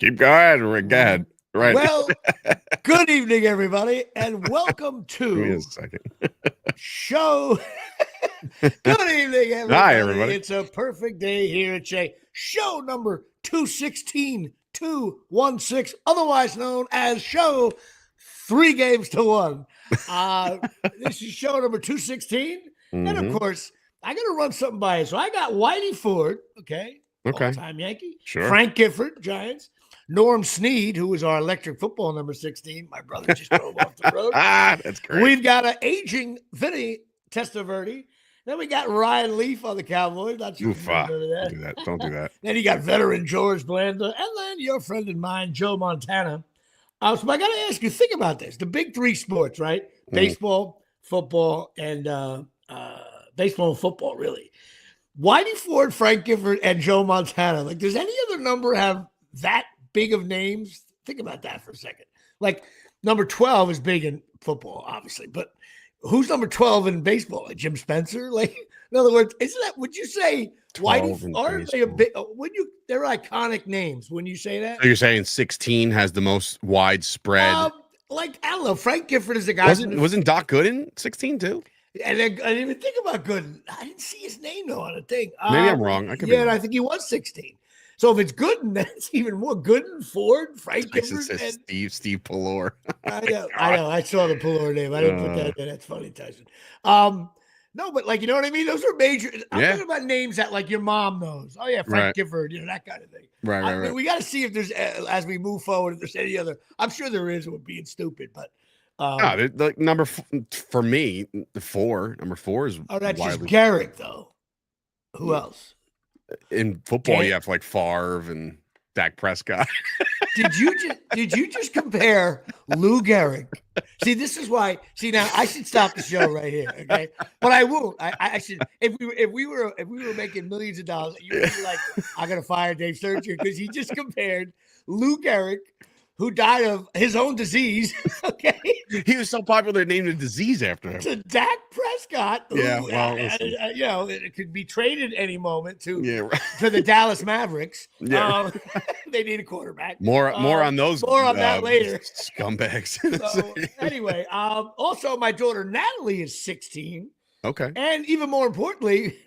Keep going. Go ahead. Right. Well, good evening, everybody, and welcome Give me to a second. show. Good evening, everybody. Hi, everybody. It's a perfect day here at show number 216, 216, otherwise known as show 3 games to 1. This is show number 216, and of course, I got to run something by you. So I got Whitey Ford, all-time Yankee. Sure. Frank Gifford, Giants. Norm Snead, who was our electric football number 16. My brother just drove off the road. That's great. We've got an aging Vinny Testaverde. Then we got Ryan Leaf on the Cowboys. Not sure Don't do that. Then you got veteran George Blanda. And then your friend and mine, Joe Montana. So I got to ask you, think about this. The big 3 sports, right? Baseball, football, and baseball and football, really. Whitey Ford, Frank Gifford, and Joe Montana. Like, does any other number have that big of names? Think about that for a second. Like, number 12 is big in football, obviously, but who's number 12 in baseball? Like Jim Spencer? Like, in other words, would you say Whitey, are they a big, they're iconic names when you say that? So you're saying 16 has the most widespread? Like, I don't know, Frank Gifford is the guy. Wasn't Doc Gooden 16 too? And I didn't even think about Gooden. I didn't see his name though on a thing. Maybe I'm wrong. I could be wrong. I think he was 16. So if it's Gooden, that's even more. Gooden, Ford, Frank Gifford, and Steve Pallor. I know. I saw the Pallor name. I didn't put that in. That's funny, Tyson. No, but like, you know what I mean? Those are major. I'm talking about names that like your mom knows. Oh yeah, Frank Gifford, that kind of thing. Right. We got to see if there's, as we move forward, if there's any other. I'm sure there is. We're being stupid, but. The number for me, the 4. Number 4 is. Oh, that's just Garrick, though. Who else? In football, you have like Favre and Dak Prescott. Did you just compare Lou Gehrig? See, this is why. See, now I should stop the show right here, okay? But I won't. I should. If we were making millions of dollars, you would be like, I gotta fire Dave Sturgeon because he just compared Lou Gehrig, who died of his own disease. Okay, he was so popular they named a disease after him. To Dak Prescott. Who, it could be traded any moment to the Dallas Mavericks. Yeah. They need a quarterback. More on those. More on that later. Scumbags. So anyway, also my daughter Natalie is 16. Okay. And even more importantly,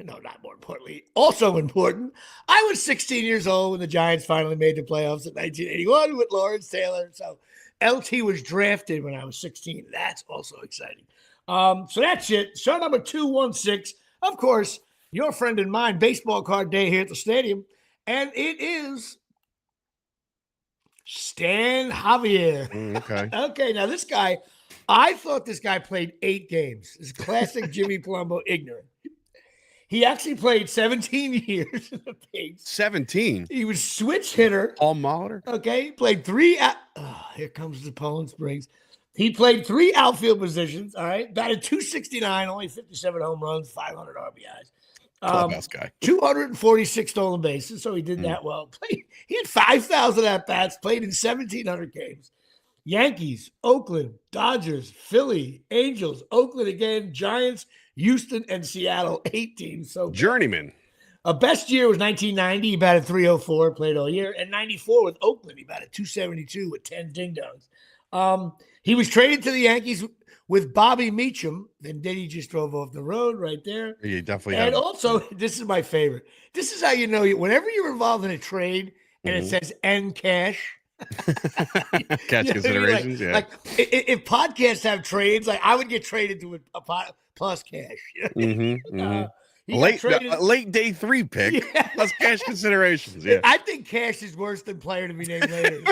also important, I was 16 years old when the Giants finally made the playoffs in 1981 with Lawrence Taylor. So LT was drafted when I was 16. That's also exciting. So that's it. Show number 216. Of course, your friend and mine, baseball card day here at the stadium. And it is Stan Javier. Okay. Okay, now this guy, I thought this guy played 8 games. It's classic Jimmy Palumbo ignorant. He actually played 17 years in the Pigs. 17? He was switch hitter. Paul Molitor? Okay, played 3. Here comes the Poland Springs. He played 3 outfield positions, all right? Batted .269, only 57 home runs, 500 RBIs. Clubhouse guy. 246 stolen bases, so he did that well. He had 5,000 at-bats, played in 1,700 games. Yankees, Oakland, Dodgers, Philly, Angels, Oakland again, Giants, Houston, and Seattle, 8 teams. So journeyman. Best year was 1990. He batted .304, played all year. And 94 with Oakland, he batted .272 with 10 ding-dongs. He was traded to the Yankees with Bobby Meacham. Then Diddy just drove off the road right there. Yeah, definitely. And also, this is my favorite. This is how you know, whenever you're involved in a trade and it says "N cash," Catch considerations, like if podcasts have trades, like I would get traded to a plus cash. Late day 3 pick plus cash considerations. Yeah, I think cash is worse than player to be named later. Isn't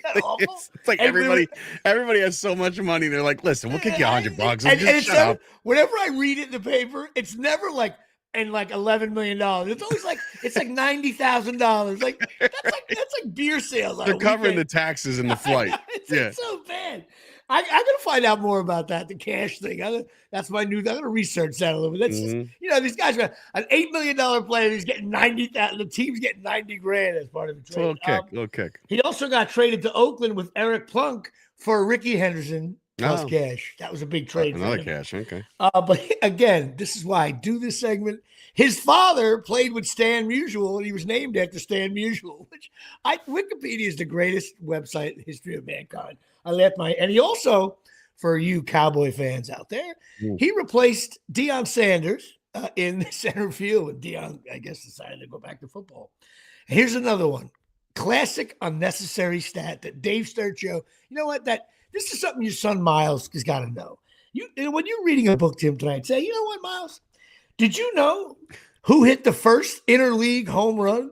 that awful? It's like everybody has so much money. They're like, listen, we'll kick you $100. And just shut up. Whenever I read it in the paper, it's never like. And like $11 million. It's always like $90,000. Like that's like beer sales. They're covering the taxes and the flight. It's so bad. I'm gonna find out more about that, the cash thing. That's my new. I'm gonna research that a little bit. That's just, these guys got an $8 million player who's getting 90,000. The team's getting $90,000 as part of the trade. Little kick. He also got traded to Oakland with Eric Plunk for Ricky Henderson. plus Oh, cash. That was a big trade for another him. cash. Okay. But again, this is why I do this segment. His father played with Stan Musial, and he was named after Stan Musial, which Wikipedia is the greatest website in the history of mankind. And he also, for you Cowboy fans out there, he replaced Deion Sanders in the center field, and Deion, I guess, decided to go back to football. Here's another one. Classic unnecessary stat that Dave Sturcio, you know what, this is something your son Miles has got to know. When you're reading a book to him tonight, say, you know what, Miles? Did you know who hit the first interleague home run?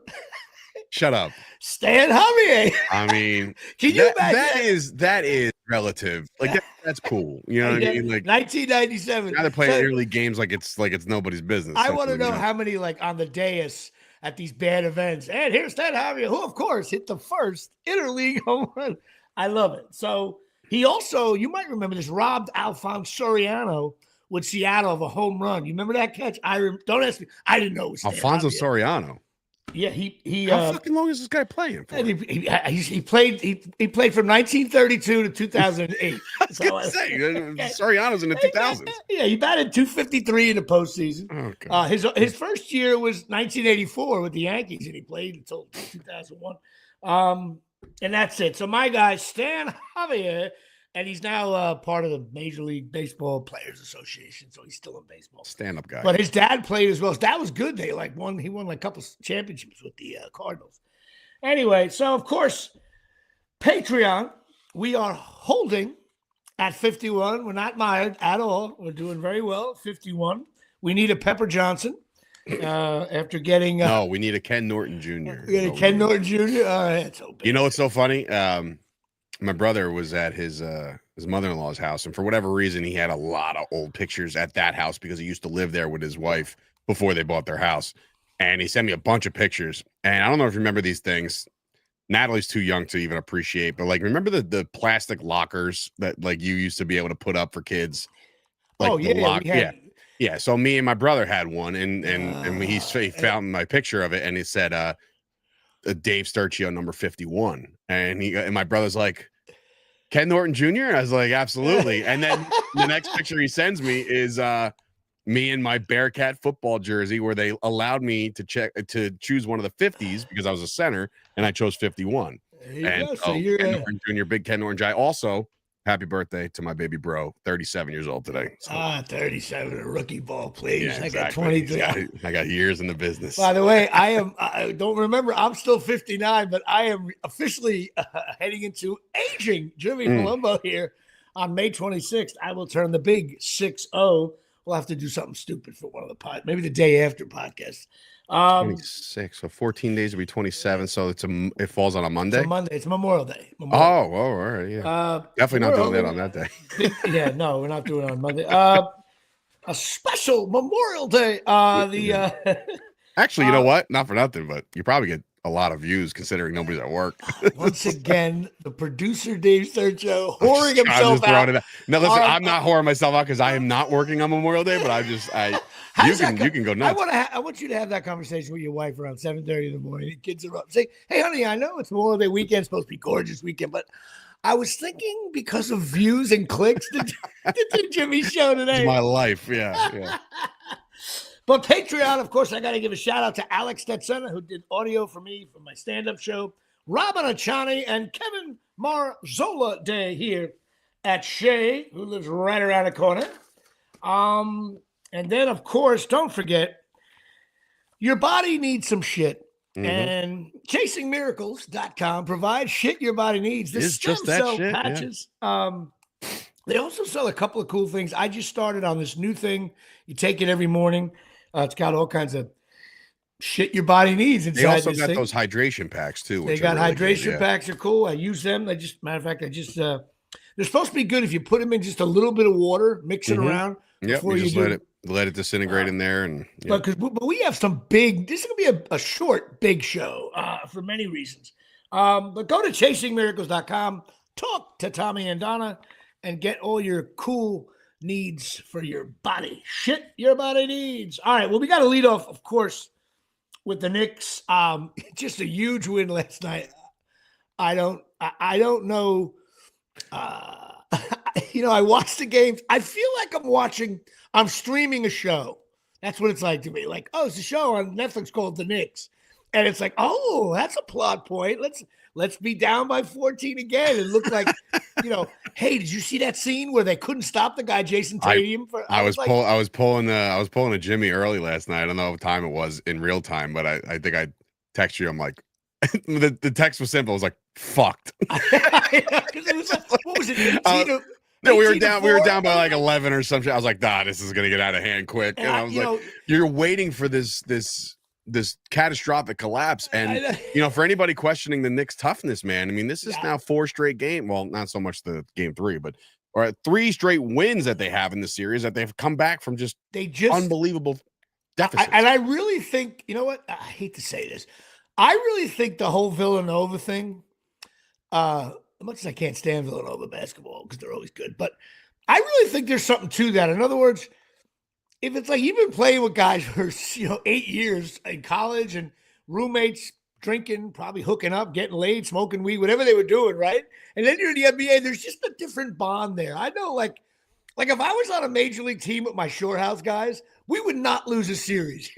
Shut up. Stan Javier. I mean, can you imagine that is relative. Like that's cool. You know what I mean? Like 1997. Now they're playing interleague games like it's nobody's business. I want to know how many on the dais at these bad events. And here's Stan Javier, who of course hit the first interleague home run. I love it. So he also, you might remember this, robbed Alphonse Soriano with Seattle of a home run. You remember that catch? Don't ask me. I didn't know it was Alfonso Soriano. Yeah, he. How fucking long is this guy playing for? He played from 1932 to 2008. Soriano's in the 2000s. Yeah, he batted 253 in the postseason. Oh, his first year was 1984 with the Yankees, and he played until 2001. And that's it. So my guy Stan Javier, and he's now part of the Major League Baseball Players Association, so he's still in baseball. Stand-up guy. But his dad played as well. His dad was good. He won a couple championships with the Cardinals. Anyway, so of course, Patreon, we are holding at 51. We're not mired at all. We're doing very well at 51. We need a Pepper Johnson. After getting no, we need a Ken Norton Jr. We got a Ken Norton Jr. All right, so you know what's so funny? My brother was at his mother-in-law's house, and for whatever reason, he had a lot of old pictures at that house because he used to live there with his wife before they bought their house. And he sent me a bunch of pictures. And I don't know if you remember these things. Natalie's too young to even appreciate, but remember the plastic lockers that you used to be able to put up for kids? Yeah, so me and my brother had one, and he found my picture of it, and it said Dave Sturcio number 51, and my brother's like, Ken Norton Jr.? And I was like, absolutely. And then the next picture he sends me is me in my Bearcat football jersey, where they allowed me to choose one of the 50s because I was a center, and I chose 51. So you're Ken Norton Jr., big Ken Norton guy. Also, happy birthday to my baby bro, 37 years old today. So. 37, a rookie ball, please. Yeah, I exactly. got 23. I got years in the business. By the way, I don't remember, I'm still 59, but I am officially heading into aging. Jimmy Palumbo here on May 26th. I will turn the big 6-0. We'll have to do something stupid for one of the maybe the day after podcast. 26, so 14 days will be 27. So it falls on a Monday. It's a Monday. It's Memorial Day. All right, yeah. Definitely not doing that on that day. No, we're not doing it on Monday. A special Memorial Day. Actually, you know what? Not for nothing, but you probably get a lot of views considering nobody's at work. Once again, the producer Dave Sturcio whoring himself out. No, listen, I'm not whoring myself out because I am not working on Memorial Day, but you can go nuts. I want you to have that conversation with your wife around 7:30 in the morning. The kids are up. Say, hey, honey, I know it's Memorial Day weekend. It's supposed to be gorgeous weekend, but I was thinking because of views and clicks to do Jimmy's show today. It's my life, yeah. But Patreon, of course, I got to give a shout out to Alex Stetsena, who did audio for me for my stand-up show, Robin Achani, and Kevin Marzola Day here at Shea, who lives right around the corner. And then, of course, don't forget, your body needs some shit. Mm-hmm. And ChasingMiracles.com provides shit your body needs. The stem cell patches. Yeah. They also sell a couple of cool things. I just started on this new thing. You take it every morning. It's got all kinds of shit your body needs inside. They also got thing. Those hydration packs too. They got really hydration packs are cool. I use them. Matter of fact, they're supposed to be good if you put them in just a little bit of water, mix it around. Before you just let it disintegrate in there. And but we have some big. This is gonna be a short, big show for many reasons. But go to ChasingMiracles.com. Talk to Tommy and Donna, and get all your cool needs for your body. Shit your body needs. All right. Well, we got to lead off, of course, with the Knicks. Just a huge win last night. I don't know. I watch the games. I feel like I'm streaming a show. That's what it's like to me. Like, oh, it's a show on Netflix called The Knicks. And it's like, oh, that's a plot point. Let's be down by 14 again and look like, hey, did you see that scene where they couldn't stop the guy Jason Tatum? I was pulling a Jimmy early last night. I don't know what time it was in real time, but I think I text you. I'm like, the text was simple. It was like, fucked. It was like, what was it? No, we were down by like 11 or something. I was like, this is gonna get out of hand quick. And I was like, you're waiting for this catastrophic collapse. And for anybody questioning the Knicks' toughness, man, I mean, this is now 4 straight game. Well, not so much the game 3, but 3 straight wins that they have in the series that they've come back from just unbelievable deficits. And I really think, you know what? I hate to say this. I really think the whole Villanova thing, as much as I can't stand Villanova basketball because they're always good, but I really think there's something to that. In other words, if it's like you've been playing with guys for 8 years in college and roommates drinking, probably hooking up, getting laid, smoking weed, whatever they were doing, right? And then you're in the NBA, there's just a different bond there. I know, like if I was on a major league team with my shore house guys, we would not lose a series.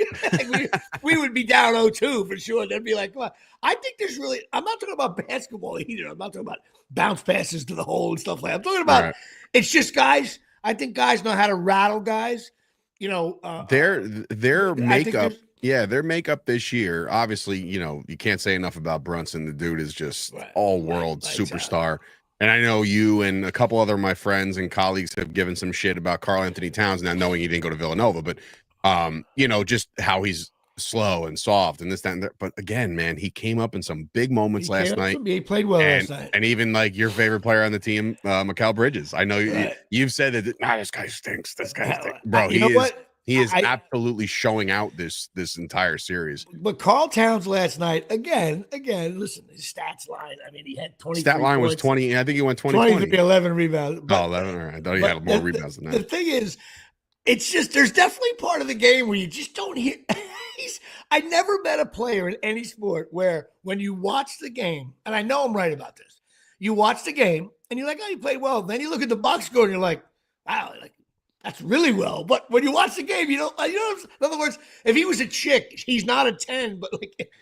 we would be down 0-2 for sure. They'd be like, come on. I think there's really, I'm not talking about basketball either. I'm not talking about bounce passes to the hole and stuff like that. I'm talking about, It's just guys. I think guys know how to rattle guys. Their makeup. Yeah, their makeup this year, obviously, you can't say enough about Brunson. The dude is just all-world superstar. And I know you and a couple other of my friends and colleagues have given some shit about Karl Anthony Towns, not knowing he didn't go to Villanova, but, just how he's slow and soft and this, that, and that. But again, man, he came up in some big moments last night. He played well last night. And even like your favorite player on the team, Mikal Bridges. I know you've said that, this guy stinks. This guy stinks. Bro, he is absolutely showing out this entire series. But Karl Towns last night, again, listen, his stats line. I mean, he had 20. Stat line was 20. I think he went 20. 11 rebounds. But, 11. All right. I thought he had more rebounds than that. The thing is, it's just there's definitely part of the game where you just don't hear. I never met a player in any sport where when you watch the game, and I know I'm right about this, you watch the game and you're like, oh, you played well. Then you look at the box score and you're like, wow, that's really well. But when you watch the game, in other words, if he was a chick, he's not a 10. But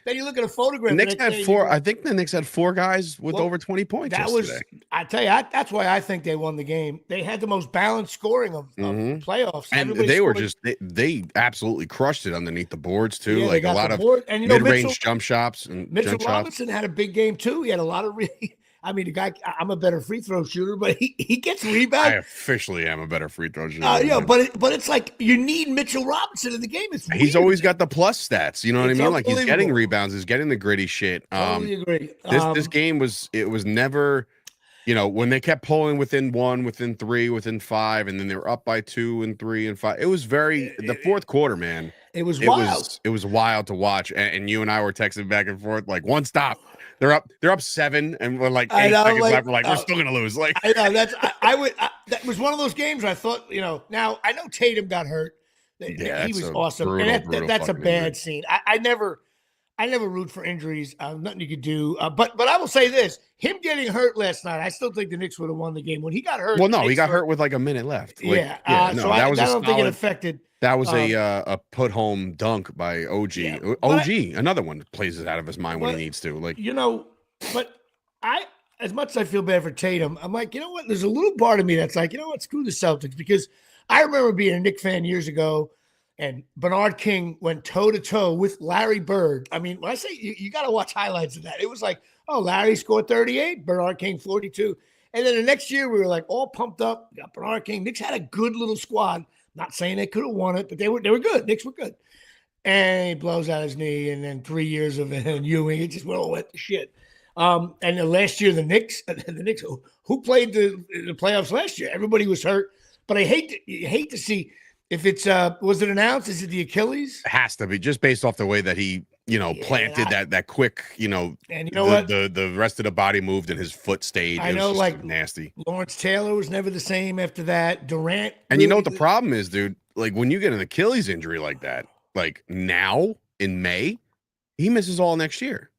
then you look at a photograph. The Knicks had 4. I think the Knicks had 4 guys with over 20 points. I tell you, that's why I think they won the game. They had the most balanced scoring of playoffs. And they absolutely crushed it underneath the boards too. Yeah, like a lot of mid-range jump shots. And Mitchell Robinson had a big game too. He had a lot of really. I mean, the guy, I'm a better free throw shooter, but he gets rebounds. I officially am a better free throw shooter. But it's like you need Mitchell Robinson in the game. He's always got the plus stats. You know what I mean? Like he's getting rebounds, he's getting the gritty shit. Totally agree. This game was never, when they kept pulling within 1, within 3, within 5, and then they were up by 2 and 3 and 5. It was the fourth quarter, man. It was wild. It was wild to watch. And you and I were texting back and forth like one stop. They're up 7, and we're like 8 seconds left. We're like, we're still gonna lose. Like, I know that was one of those games where I thought, now I know Tatum got hurt. He was awesome. Brutal that's a bad scene. I never root for injuries. Nothing you could do. But I will say this: him getting hurt last night, I still think the Knicks would have won the game. When he got hurt, well, no, he got hurt with like a minute left. So I don't think it affected. That was a put home dunk by OG. Yeah, another one that plays it out of his mind when he needs to. Like but as much as I feel bad for Tatum, I'm like, you know what? There's a little part of me that's like, you know what? Screw the Celtics, because I remember being a Knicks fan years ago, and Bernard King went toe to toe with Larry Bird. I mean, when I say you got to watch highlights of that, it was like, oh, Larry scored 38, Bernard King 42, and then the next year we were like all pumped up. We got Bernard King. Knicks had a good little squad. Not saying they could have won it, but they were good. Knicks were good. And he blows out his knee, and then 3 years of it, and Ewing, it just went to shit. And the last year, the Knicks who played the playoffs last year, everybody was hurt. But I hate to see if it's was it announced? Is it the Achilles? It has to be, just based off the way that he planted that quick, and you know what? The rest of the body moved and his foot stayed. I know, like nasty. Lawrence Taylor was never the same after that. Durant. And you know what the problem is, dude? Like when you get an Achilles injury like that, like now in May, he misses all next year.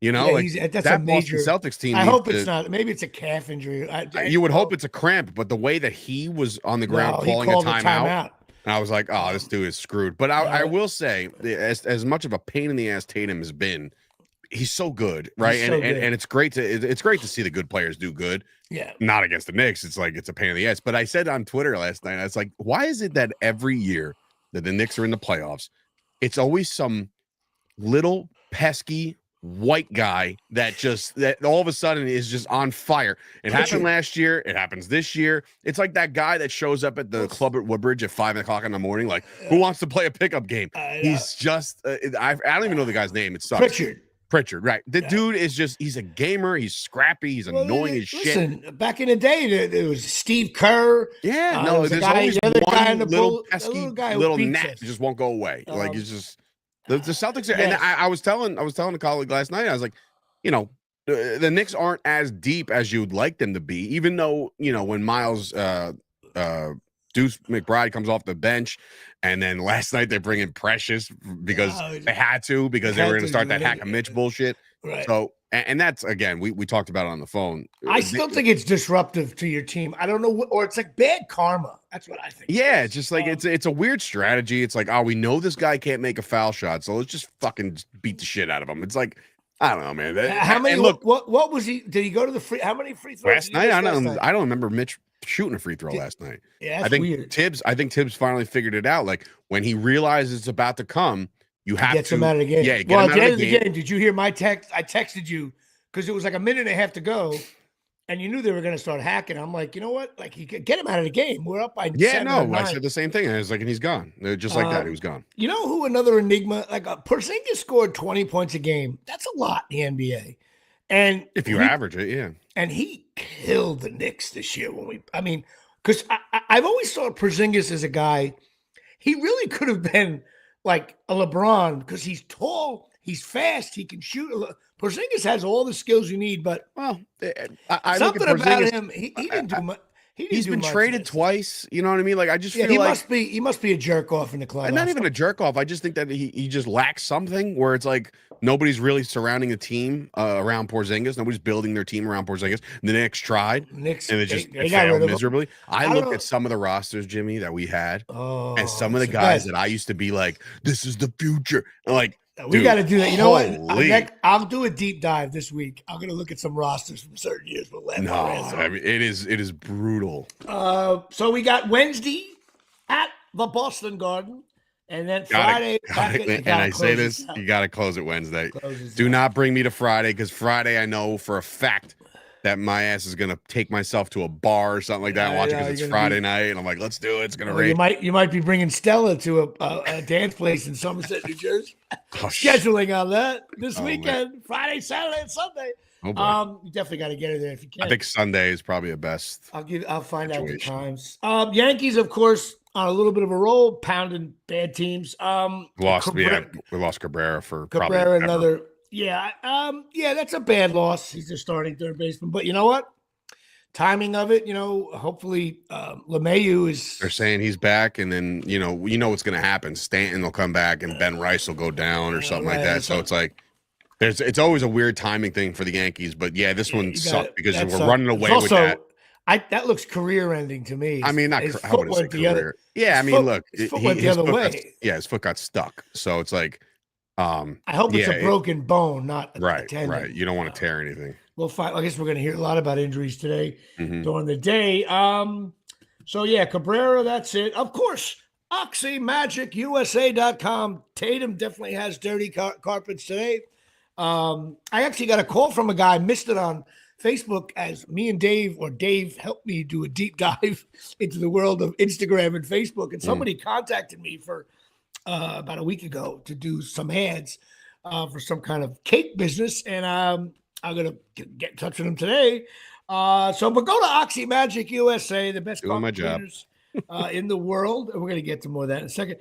You know, Yeah, like that's a that Boston major. Celtics team I needs hope it's to. not. Maybe it's a calf injury. You would hope it's a cramp, but the way that he was on the ground No, he calling a called a timeout, timeout. and I was like, oh, this dude is screwed. But I will say, as much of a pain in the ass Tatum has been, he's so good, right? He's so good. And it's great to see the good players do good. Yeah. Not against the Knicks. It's like it's a pain in the ass. But I said on Twitter last night, I was like, why is it that every year that the Knicks are in the playoffs, it's always some little pesky white guy that all of a sudden is just on fire. It happened last year. It happens this year. It's like that guy that shows up at the club at Woodbridge at 5 o'clock in the morning, like, who wants to play a pickup game? He's just, I don't even know the guy's name. It sucks. Pritchard, right? The dude is he's a gamer. He's scrappy. He's annoying as shit. Listen, back in the day, there was Steve Kerr. Yeah, no, there's always one little pesky little gnat that just won't go away. Like, it's just the Celtics. Yes. And I was telling a colleague last night, I was like, you know, the Knicks aren't as deep as you'd like them to be, even though, you know, when Miles Deuce McBride comes off the bench, and then last night they bring in Precious because they had to, because they were going to start that Hack a Mitch bullshit. Right. So, and that's, again, we talked about it on the phone. I still think it's disruptive to your team. I don't know, or it's like bad karma. That's what I think. Yeah, it's just like it's a weird strategy. It's like, oh, we know this guy can't make a foul shot, so let's just fucking beat the shit out of him. It's like, I don't know, man. How many? Look, what was he? Did he go to the free? How many free throws last night? I don't remember Mitch shooting a free throw last night. Yeah, that's weird. I think Tibbs finally figured it out. Like, when he realizes it's about to come, you have to get him out of the game. Yeah, at the end of the game, did you hear my text? I texted you because it was like a minute and a half to go, and you knew they were going to start hacking. I'm like, you know what? Like, you could get him out of the game. We're up by 7 or 9. I said the same thing. I was like, and he's gone. Just like that, he was gone. You know who another enigma? Like, Porzingis scored 20 points a game. That's a lot in the NBA. And if you average it, yeah. And he killed the Knicks this year because I've always thought Porzingis as a guy, he really could have been like a LeBron because he's tall, he's fast, he can shoot. Porzingis has all the skills you need, but I something about him, he didn't do much. He's been traded twice. You know what I mean? Like, I just feel he must be a jerk off in the club. And not even a jerk off. I just think that he just lacks something where it's like nobody's really surrounding a team around Porzingis. Nobody's building their team around Porzingis. The Knicks tried, and it failed miserably. I looked at some of the rosters, Jimmy, that we had, and some of the guys that I used to be like, "This is the future." Like, we got to do that. You know what? I'll do a deep dive this week. I'm going to look at some rosters from certain years. I mean, it is brutal. So we got Wednesday at the Boston Garden, and then Friday. And I say this, you got to close it Wednesday. Do not bring me to Friday, because Friday I know for a fact that my ass is gonna take myself to a bar or something like that and watch it because it's Friday night, and I'm like, let's do it. It's gonna rain. You might be bringing Stella to a dance place in Somerset, New Jersey. Scheduling on that this weekend, man. Friday, Saturday, and Sunday. You definitely got to get her there if you can. I think Sunday is probably a best. I'll find out the times. Yankees, of course, on a little bit of a roll, pounding bad teams. We lost Cabrera for probably another. Yeah, that's a bad loss. He's the starting third baseman. But you know what? Timing of it, hopefully LeMahieu is. They're saying he's back, and then you know what's going to happen. Stanton will come back, and Ben Rice will go down or something like that. So it's like it's always a weird timing thing for the Yankees. But yeah, this one sucked because we're running away with that. That looks career-ending to me. I mean, I wouldn't say career. Yeah, I mean, look, his foot went the other way. His foot got stuck. So it's like. I hope it's a broken bone, not a tendon. Right. You don't want to tear anything. We'll find. I guess we're going to hear a lot about injuries today during the day. So yeah, Cabrera. That's it. Of course, OxyMagicUSA.com. Tatum definitely has dirty carpets today. I actually got a call from a guy. Missed it on Facebook as me and Dave helped me do a deep dive into the world of Instagram and Facebook, and somebody contacted me for. About a week ago to do some ads for some kind of cake business, and I'm gonna get in touch with them today. But go to Oxy Magic USA, the best carpet cleaners in the world, and we're gonna get to more of that in a second.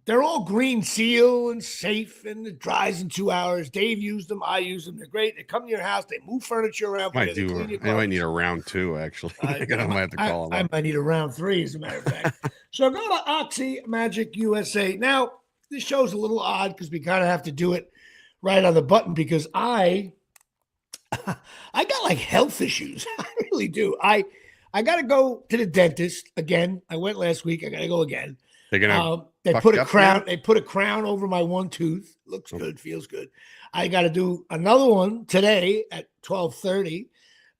They're all green seal and safe, and it dries in 2 hours. Dave used them, I use them. They're great. They come to your house, they move furniture around. I might need a round 2, actually. I might have to call them. I might need a round 3, as a matter of fact. So go to Oxy Magic USA. Now, this show's a little odd because we kind of have to do it right on the button because I got like health issues. I really do. I got to go to the dentist again. I went last week. I got to go again. They're gonna they fuck put you a up crown. again? They put a crown over my one tooth. Looks good. Feels good. I got to do another one today at 12:30,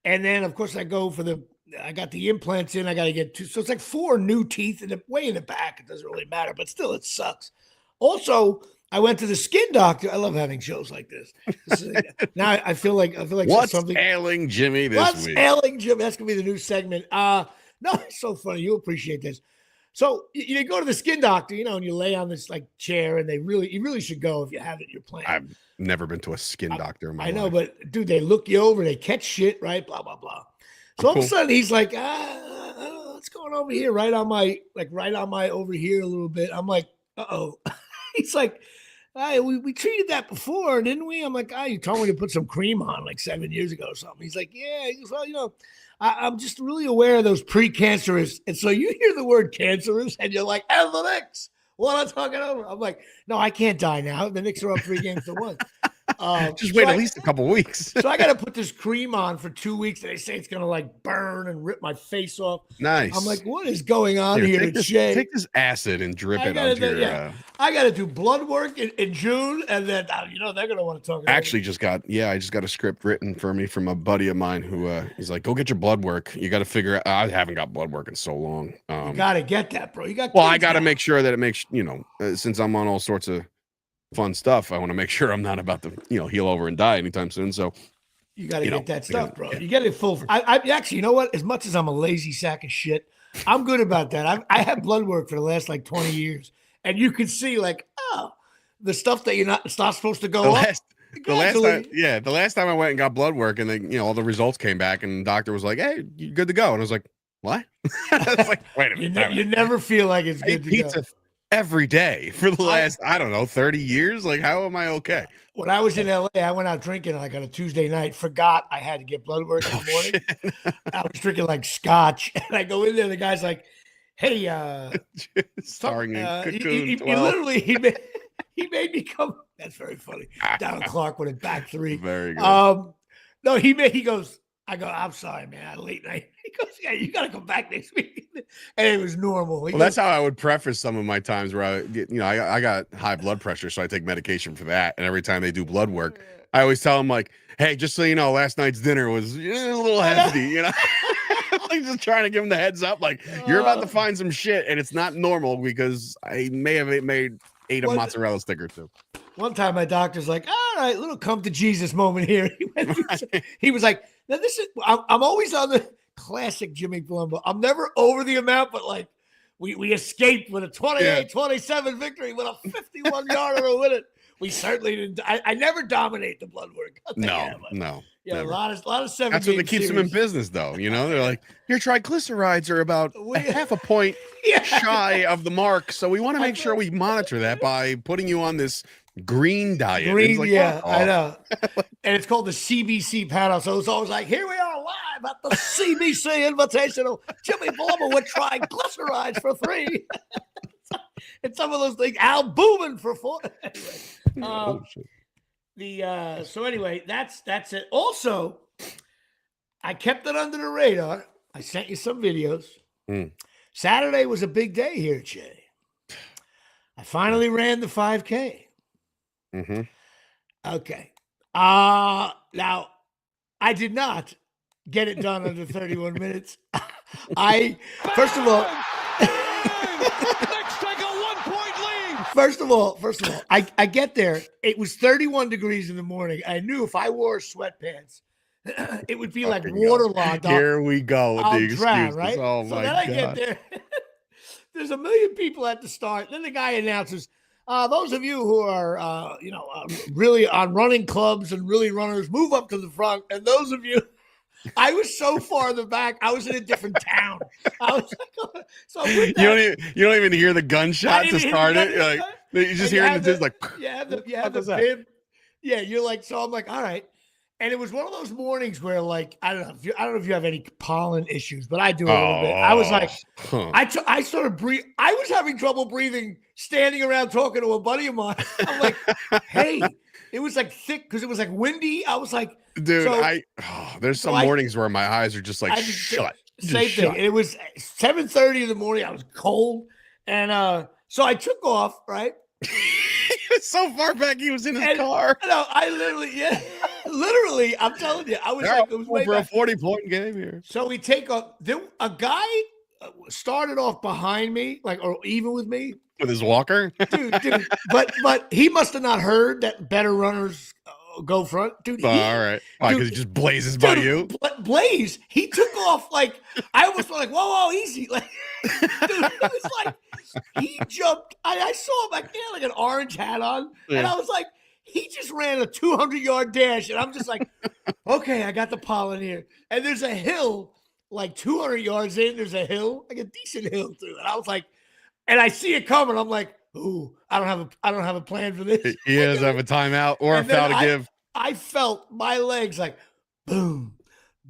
and then of course I go for the. I got the implants in. I got to get two. So it's like 4 new teeth in the way in the back. It doesn't really matter, but still, it sucks. Also, I went to the skin doctor. I love having shows like this. Now I feel like What's something ailing Jimmy this What's week? ailing Jim? That's gonna be the new segment. No, it's so funny. You'll appreciate this. So you go to the skin doctor, and you lay on this like chair, and you really should go if you have it in your plan. I've never been to a skin doctor in my life. I know, but dude, they look you over, they catch shit, right? Blah blah blah. So all of a sudden he's like, what's going on over here? Right on my over here a little bit. I'm like, uh-oh. He's like, hey, we treated that before, didn't we? I'm like, you told me to put some cream on like 7 years ago or something. He's like, yeah. He goes, well, I'm just really aware of those precancerous. And so you hear the word cancerous and you're like, and the Knicks. What am I talking over? I'm like, no, I can't die now. The Knicks are up 3 games to 1. Just wait at least a couple weeks. So I got to put this cream on for 2 weeks, and they say it's going to like burn and rip my face off. Nice. I'm like, what is going on here? Take this acid and drip it onto your. I got to do blood work in June, and then they're going to want to talk. Actually, I just got a script written for me from a buddy of mine who he's like, go get your blood work. You got to figure out. I haven't got blood work in so long. You got to get that, bro. You got. Well, I got to make sure that it makes since I'm on all sorts of fun stuff, I want to make sure I'm not about to heal over and die anytime soon. So you got to get that stuff, bro. You get it full. I actually, you know what? As much as I'm a lazy sack of shit, I'm good about that. I had blood work for the last like 20 years, and you can see like, the stuff that it's not supposed to go up. The last time I went and got blood work, and then all the results came back, and the doctor was like, "Hey, you good to go?" And I was like, "What?" It's like, wait a minute. You never feel like it's good to go. Every day for the last, 30 years. Like, how am I okay? When I was in LA, I went out drinking like on a Tuesday night, forgot I had to get blood work in the morning. I was drinking like scotch, and I go in there, the guy's like, hey, starring in he made me come. That's very funny. Down Clark with a back 3. Very good. No, he goes, I go, I'm sorry, man. I had a late night. He goes, yeah, you got to come back next week. And it was normal. That's how I would preface some of my times where I get, I got high blood pressure, so I take medication for that. And every time they do blood work, I always tell them like, hey, just so you know, last night's dinner was a little hefty, like just trying to give them the heads up. Like, you're about to find some shit, and it's not normal because I may have ate a mozzarella stick or 2. One time my doctor's like, all right, little come to Jesus moment here. He was like, now this is, I'm always on the classic Jimmy Palumbo. I'm never over the amount, but like we escaped with a 28-27 victory with a 51-yarder to win it. We certainly didn't. I never dominate the blood work. No. Yeah, a lot of 7. That's what keeps them in business, though. They're like, your triglycerides are about half a point shy of the mark, so we want to make sure we monitor that by putting you on this green diet. I know. And it's called the CBC panel, so it's always like, here we are live at the CBC Invitational. Jimmy Palumbo with triglycerides for 3. And some of those things, albumin for 4. Anyway, so anyway, that's it. Also, I kept it under the radar. I sent you some videos. Saturday was a big day here, Jay. I finally ran the 5K. Mm-hmm. Okay. Now, I did not get it done under 31 minutes. First of all, I get there. It was 31 degrees in the morning. I knew if I wore sweatpants, it would be like waterlogged. Here we go with the excuses. Right? Oh my God. I get there. There's 1 million people at the start. Then the guy announces, those of you who are, really on running clubs and really runners, move up to the front. And those of you, I was so far in the back, I was in a different town. I was like, so you don't even hear the gunshot to start it. Like, you just hear it just like, you have the bib. Yeah, you're like, so I'm like, all right. And it was one of those mornings where, like, I don't know if you have any pollen issues, but I do a little bit. I was like, I started breathing. I was having trouble breathing, standing around talking to a buddy of mine. I'm like, hey, it was like thick because it was like windy. I was like, Dude, so, there's some mornings where my eyes are just like shut. Same thing. It was 7:30 in the morning. I was cold. And so I took off, right? So far back, he was in his car. No, I literally, I'm telling you, I was like, it was way for back. a 40-point game here. So we take off. A guy started off behind me, like, or even with me. With his walker? Dude. But he must have not heard that better runners go front. Dude. All right. Why, because he just blazes by you? Blaze. He took off like, I almost felt like, whoa, easy. Like, dude, it was like, he jumped. I saw him, like, he had like an orange hat on. Yeah. And I was like, he just ran a 200-yard dash. And I'm just like, okay, I got the pollen here. And there's a hill, like 200 yards in, there's a hill, like a decent hill too. And I was like, and I see it coming. I'm like, ooh, I don't have a plan for this. He doesn't have a timeout or a foul to give. I felt my legs like, boom.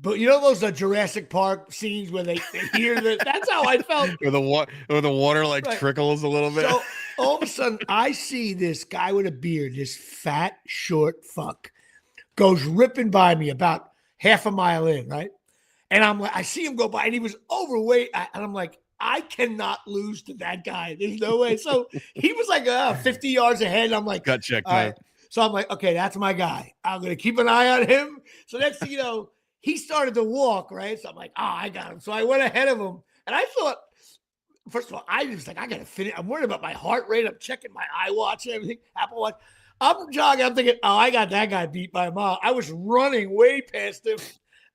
But you know those Jurassic Park scenes where they hear that? That's how I felt. Where the water like trickles a little bit. So all of a sudden, I see this guy with a beard, this fat, short fuck, goes ripping by me about half a mile in, right? And I'm like, I see him go by, and he was overweight, and I'm like, I cannot lose to that guy. There's no way. So he was like 50 yards ahead. And I'm like, gut check. Right. So I'm like, okay, that's my guy. I'm going to keep an eye on him. So next thing you know, he started to walk, right? So I'm like, I got him. So I went ahead of him. And I thought, first of all, I was like, I got to finish. I'm worried about my heart rate. I'm checking my iWatch and everything, Apple Watch. I'm jogging. I'm thinking, I got that guy beat by a mile. I was running way past him.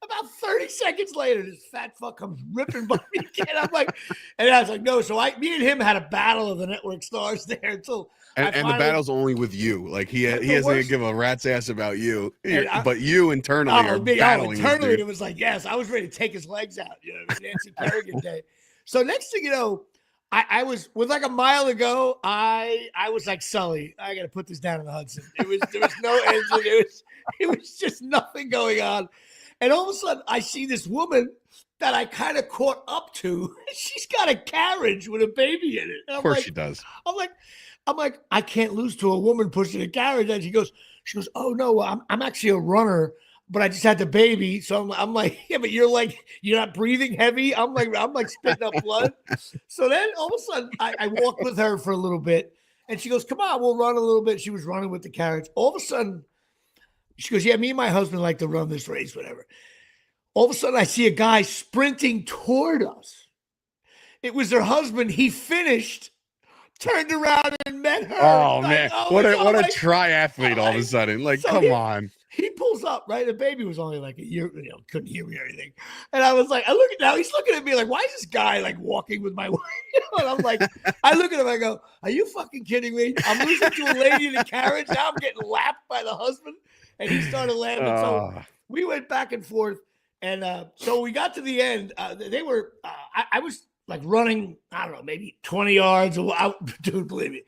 About 30 seconds later, this fat fuck comes ripping by me again. I'm like, and I was like, no. So me and him had a battle of the network stars there until. And the battle's only with you. Like he doesn't give a rat's ass about you, but you internally are battling. Internally, it was like, yes, I was ready to take his legs out. You know, it was Nancy Kerrigan day. So next thing you know, I was with like a mile ago. I was like, Sully, I got to put this down in the Hudson. There was no engine. It was just nothing going on. And all of a sudden, I see this woman that I kind of caught up to. She's got a carriage with a baby in it. Of course she does. I'm like, I can't lose to a woman pushing a carriage. And she goes, oh no, I'm actually a runner, but I just had the baby. So I'm like, yeah, but you're not breathing heavy. I'm like spitting up blood. So then all of a sudden, I walked with her for a little bit, and she goes, come on, we'll run a little bit. She was running with the carriage. All of a sudden, she goes, yeah, me and my husband like to run this race, whatever. All of a sudden, I see a guy sprinting toward us. It was her husband. He finised, turned around, and met her. Oh, man. What a triathlete all of a sudden. Like, so come on. He pulls up, right? The baby was only like a year, couldn't hear me or anything. And I was like, he's looking at me like, why is this guy like walking with my wife? And I'm like, I look at him, I go, are you fucking kidding me? I'm losing to a lady in a carriage. Now I'm getting lapped by the husband. And he started laughing. So we went back and forth. And so we got to the end. They were, I was like running, I don't know, maybe 20 yards out. Dude, believe me.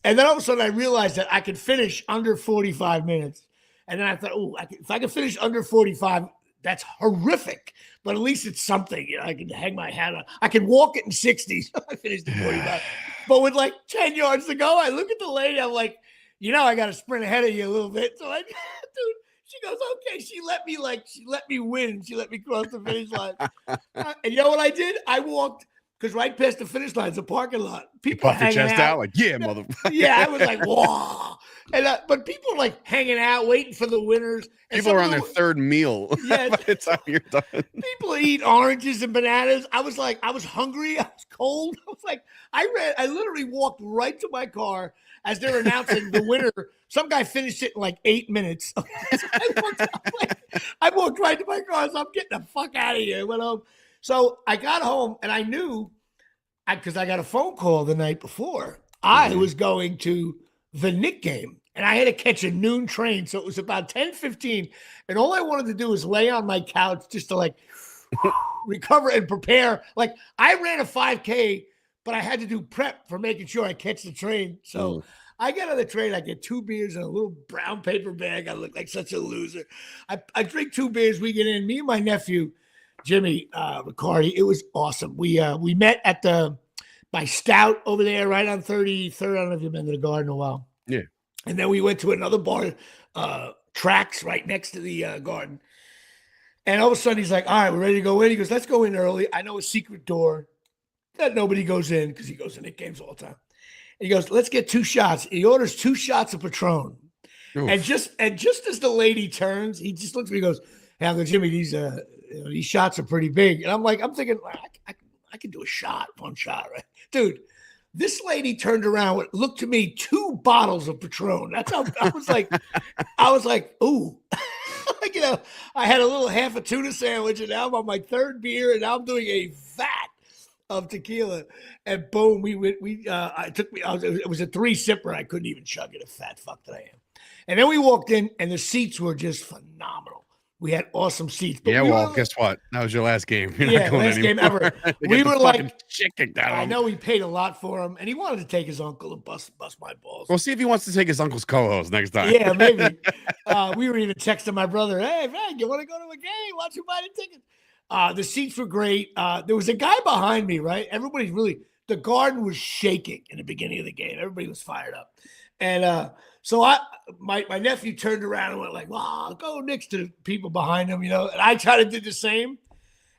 And then all of a sudden I realized that I could finish under 45 minutes. And then I thought, if I could finish under 45, that's horrific. But at least it's something. I can hang my hat on. I can walk it in 60s. I finished in 45. But with like 10 yards to go, I look at the lady. I'm like, I got to sprint ahead of you a little bit. So dude, she goes, okay. She let me win. She let me cross the finish line. And you know what I did? I walked, because right past the finish line is a parking lot. People puffed your chest out like, yeah, motherfucker. Yeah, I was like, whoa. And but people are like hanging out, waiting for the winners. And people are on their third meal by the time you're done. People eat oranges and bananas. I was hungry. I was cold. I was like, I literally walked right to my car as they're announcing the winner. Some guy finished it in like 8 minutes. So I walked right to my car. So I'm getting the fuck out of here. I went home. So I got home and I knew, because I got a phone call the night before, I was going to the Knicks game. And I had to catch a noon train. So it was about 10:15. And all I wanted to do was lay on my couch just to like recover and prepare. Like I ran a 5K, but I had to do prep for making sure I catch the train. So I get on the train. I get 2 beers in a little brown paper bag. I look like such a loser. I drink 2 beers. We get in. Me and my nephew, Jimmy Riccardi. It was awesome. We met at by Stout over there, right on 33rd. I don't know if you've been to the Garden in a while. Yeah. And then we went to another bar, Tracks, right next to the garden. And all of a sudden he's like, all right, we're ready to go in. He goes, let's go in early. I know a secret door that nobody goes in because he goes to Knicks games all the time. And he goes, let's get 2 shots. He orders 2 shots of Patron. Oof. And just as the lady turns, he just looks at me and goes, hey, Uncle Jimmy, these shots are pretty big. And I'm thinking, I can do a shot, 1 shot, right? Dude, this lady turned around, looked to me, 2 bottles of Patron. That's how I was like, ooh. Like, I had a little half a tuna sandwich, and now I'm on my 3rd beer, and now I'm doing a vat of tequila. And boom, it was a 3-sipper. I couldn't even chug it, a fat fuck that I am. And then we walked in, and the seats were just phenomenal. We had awesome seats. But well, guess what? That was your last game. You're not going last anymore. game ever. We were like, shit kicked out of him. I know he paid a lot for him, and he wanted to take his uncle and bust my balls. We'll see if he wants to take his uncle's co-host next time. Yeah, maybe. We were even texting my brother, hey, man, you want to go to a game? Why don't you buy the tickets? The seats were great. There was a guy behind me, right? The garden was shaking in the beginning of the game. Everybody was fired up. And so my nephew turned around and went like, wow, go Knicks to the people behind him, And I tried to do the same.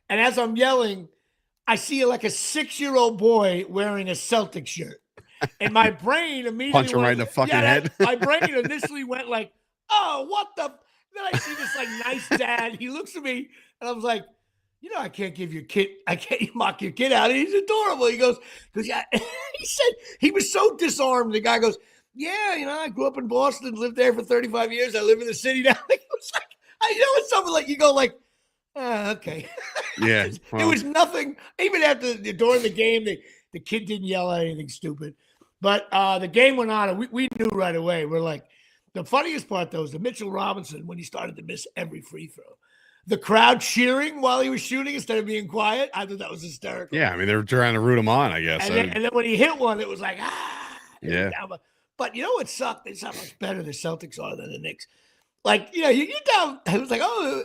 And as I'm yelling, I see like a 6-year-old boy wearing a Celtic shirt. And my brain immediately punch him right in the fucking head. My brain initially went like, oh, what the? Then I see this like nice dad. He looks at me and I was like, I can't mock your kid out. He's adorable. He goes, yeah. He said he was so disarmed. The guy goes, yeah, I grew up in Boston, lived there for 35 years. I live in the city now. It was like, it's something like you go like, okay. Yeah. Well. There was nothing, even during the game, the kid didn't yell at anything stupid. But the game went on, and we knew right away. We're like, the funniest part, though, is the Mitchell Robinson, when he started to miss every free throw. The crowd cheering while he was shooting instead of being quiet. I thought that was hysterical. Yeah, I mean, they were trying to root him on, I guess. And then when he hit one, it was like, Yeah. But you know what sucked? It's how much better the Celtics are than the Knicks. Like, you get down. It was like, oh,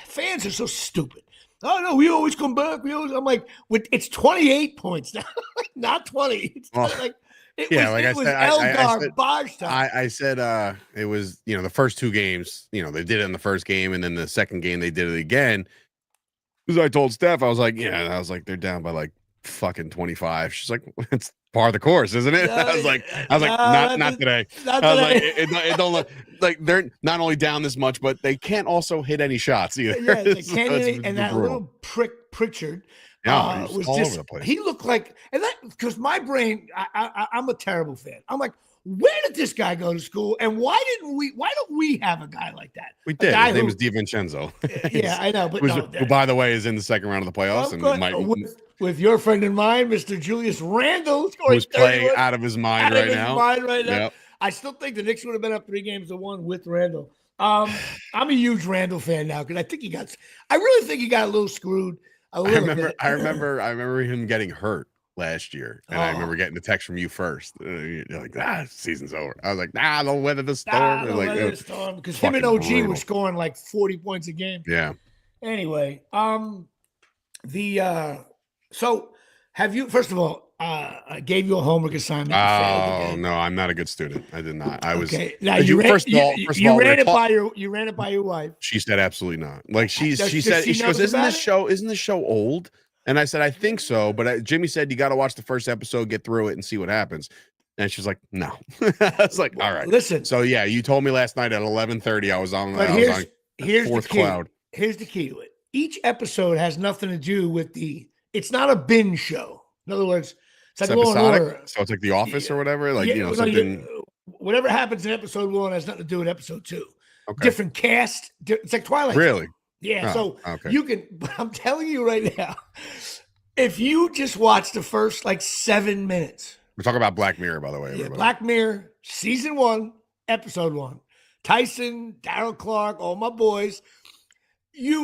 fans are so stupid. Oh, no, we always come back. I'm like, it's 28 points now, not 20. It's like, it was garbage time. I said it was, the first 2 games, they did it in the first game, and then the second game they did it again. Because I told Steph, I was like, they're down by like fucking 25. She's like, it's part of the course, isn't it? I was like, not today. Not I was today. like, it don't look like they're not only down this much, but they can't also hit any shots either. Yeah, they can't. And that little prick Pritchard was all just over the place. He looked like, and that because my brain, I'm a terrible fan. I'm like, where did this guy go to school? And why don't we have a guy like that? We did. His name was DiVincenzo. Yeah, I know. But who, by the way, is in the second round of the playoffs. With your friend in mind, Mr. Julius Randle, who's playing out of his mind right now. Yep. I still think the Knicks would have been up 3-1 with Randle. I'm a huge Randle fan now because I really think he got a little screwed. I remember him getting hurt last year, and I remember getting a text from you first. You're like, season's over. I was like, they'll weather the storm. Because him and OG were scoring like 40 points a game. Yeah. Anyway, so have you? First of all, I gave you a homework assignment. Oh no, I'm not a good student. I did not. I was. Okay. Now you ran it by your wife. She said absolutely not. Like she said, she goes, isn't this show old? And I said, I think so. But Jimmy said, you got to watch the first episode, get through it, and see what happens. And she's like, no. I was like, all right. Listen. So yeah, you told me last night at 11:30. I was on. Here's fourth the key. cloud. Here's the key to it. Each episode has nothing to do with it's not a binge show. In other words, it's like Law and Order. So it's like The Office or whatever. Like something. Whatever happens in episode 1 has nothing to do with episode 2. Okay. Different cast. It's like Twilight. Really? Yeah. So you can. But I'm telling you right now, if you just watch the first 7 minutes. We're talking about Black Mirror, by the way. Yeah, Black Mirror, season 1, episode 1. Tyson, Daryl Clark, all my boys.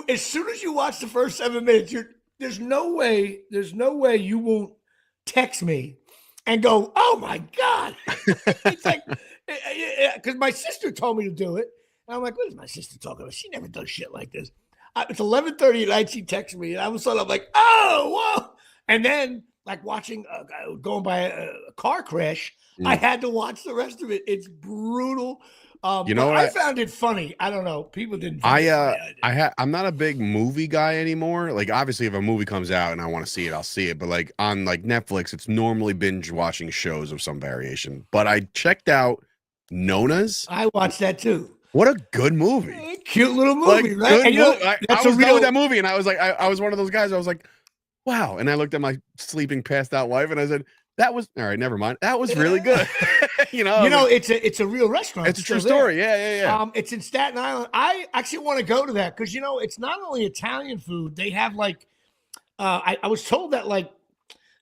As soon as you watch the first 7 minutes, there's no way you won't text me and go, oh my God. It's like, because my sister told me to do it. And I'm like, what is my sister talking about? She never does shit like this. It's 11:30 at night. She texts me, and all of a sudden I'm like, oh, whoa. And then like watching going by a car crash. I had to watch the rest of it. It's brutal. You know but what I found it funny. I don't know. People didn't find it funny. I'm not a big movie guy anymore. Like obviously if a movie comes out and I want to see it, I'll see it. But like on like Netflix, it's normally binge watching shows of some variation. But I checked out Nona's. I watched that too. What a good movie. Cute little movie, like, right? And I was done with that movie and I was like, I was one of those guys. I was like, wow. And I looked at my sleeping passed out wife and I said, that was all right. Never mind. That was really good. It's a real restaurant. It's a true story. Yeah. It's in Staten Island. I actually want to go to that because it's not only Italian food. They have like, I was told that like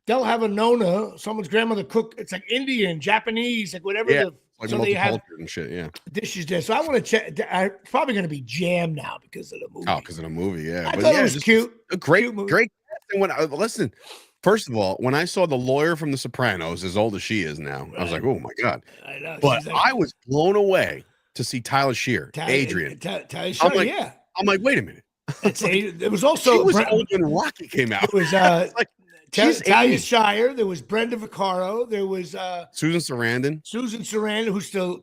they'll have a nona, someone's grandmother cook. It's like Indian, Japanese, like whatever. Yeah, like so they have and shit. Yeah, dishes there. So I want to check. I'm probably going to be jammed now because of the movie. Oh, because of the movie. Yeah, I thought it was cute. A great, cute movie. great. And when listen. First of all, when I saw the lawyer from The Sopranos, as old as she is now, I was like, "Oh my god!" I know, but I was blown away to see Tyler Shear, Adrian. I'm like, wait a minute. It was also she was old when Rocky came out. It was like Talia Shire. There was Brenda Vaccaro. There was Susan Sarandon. Who's still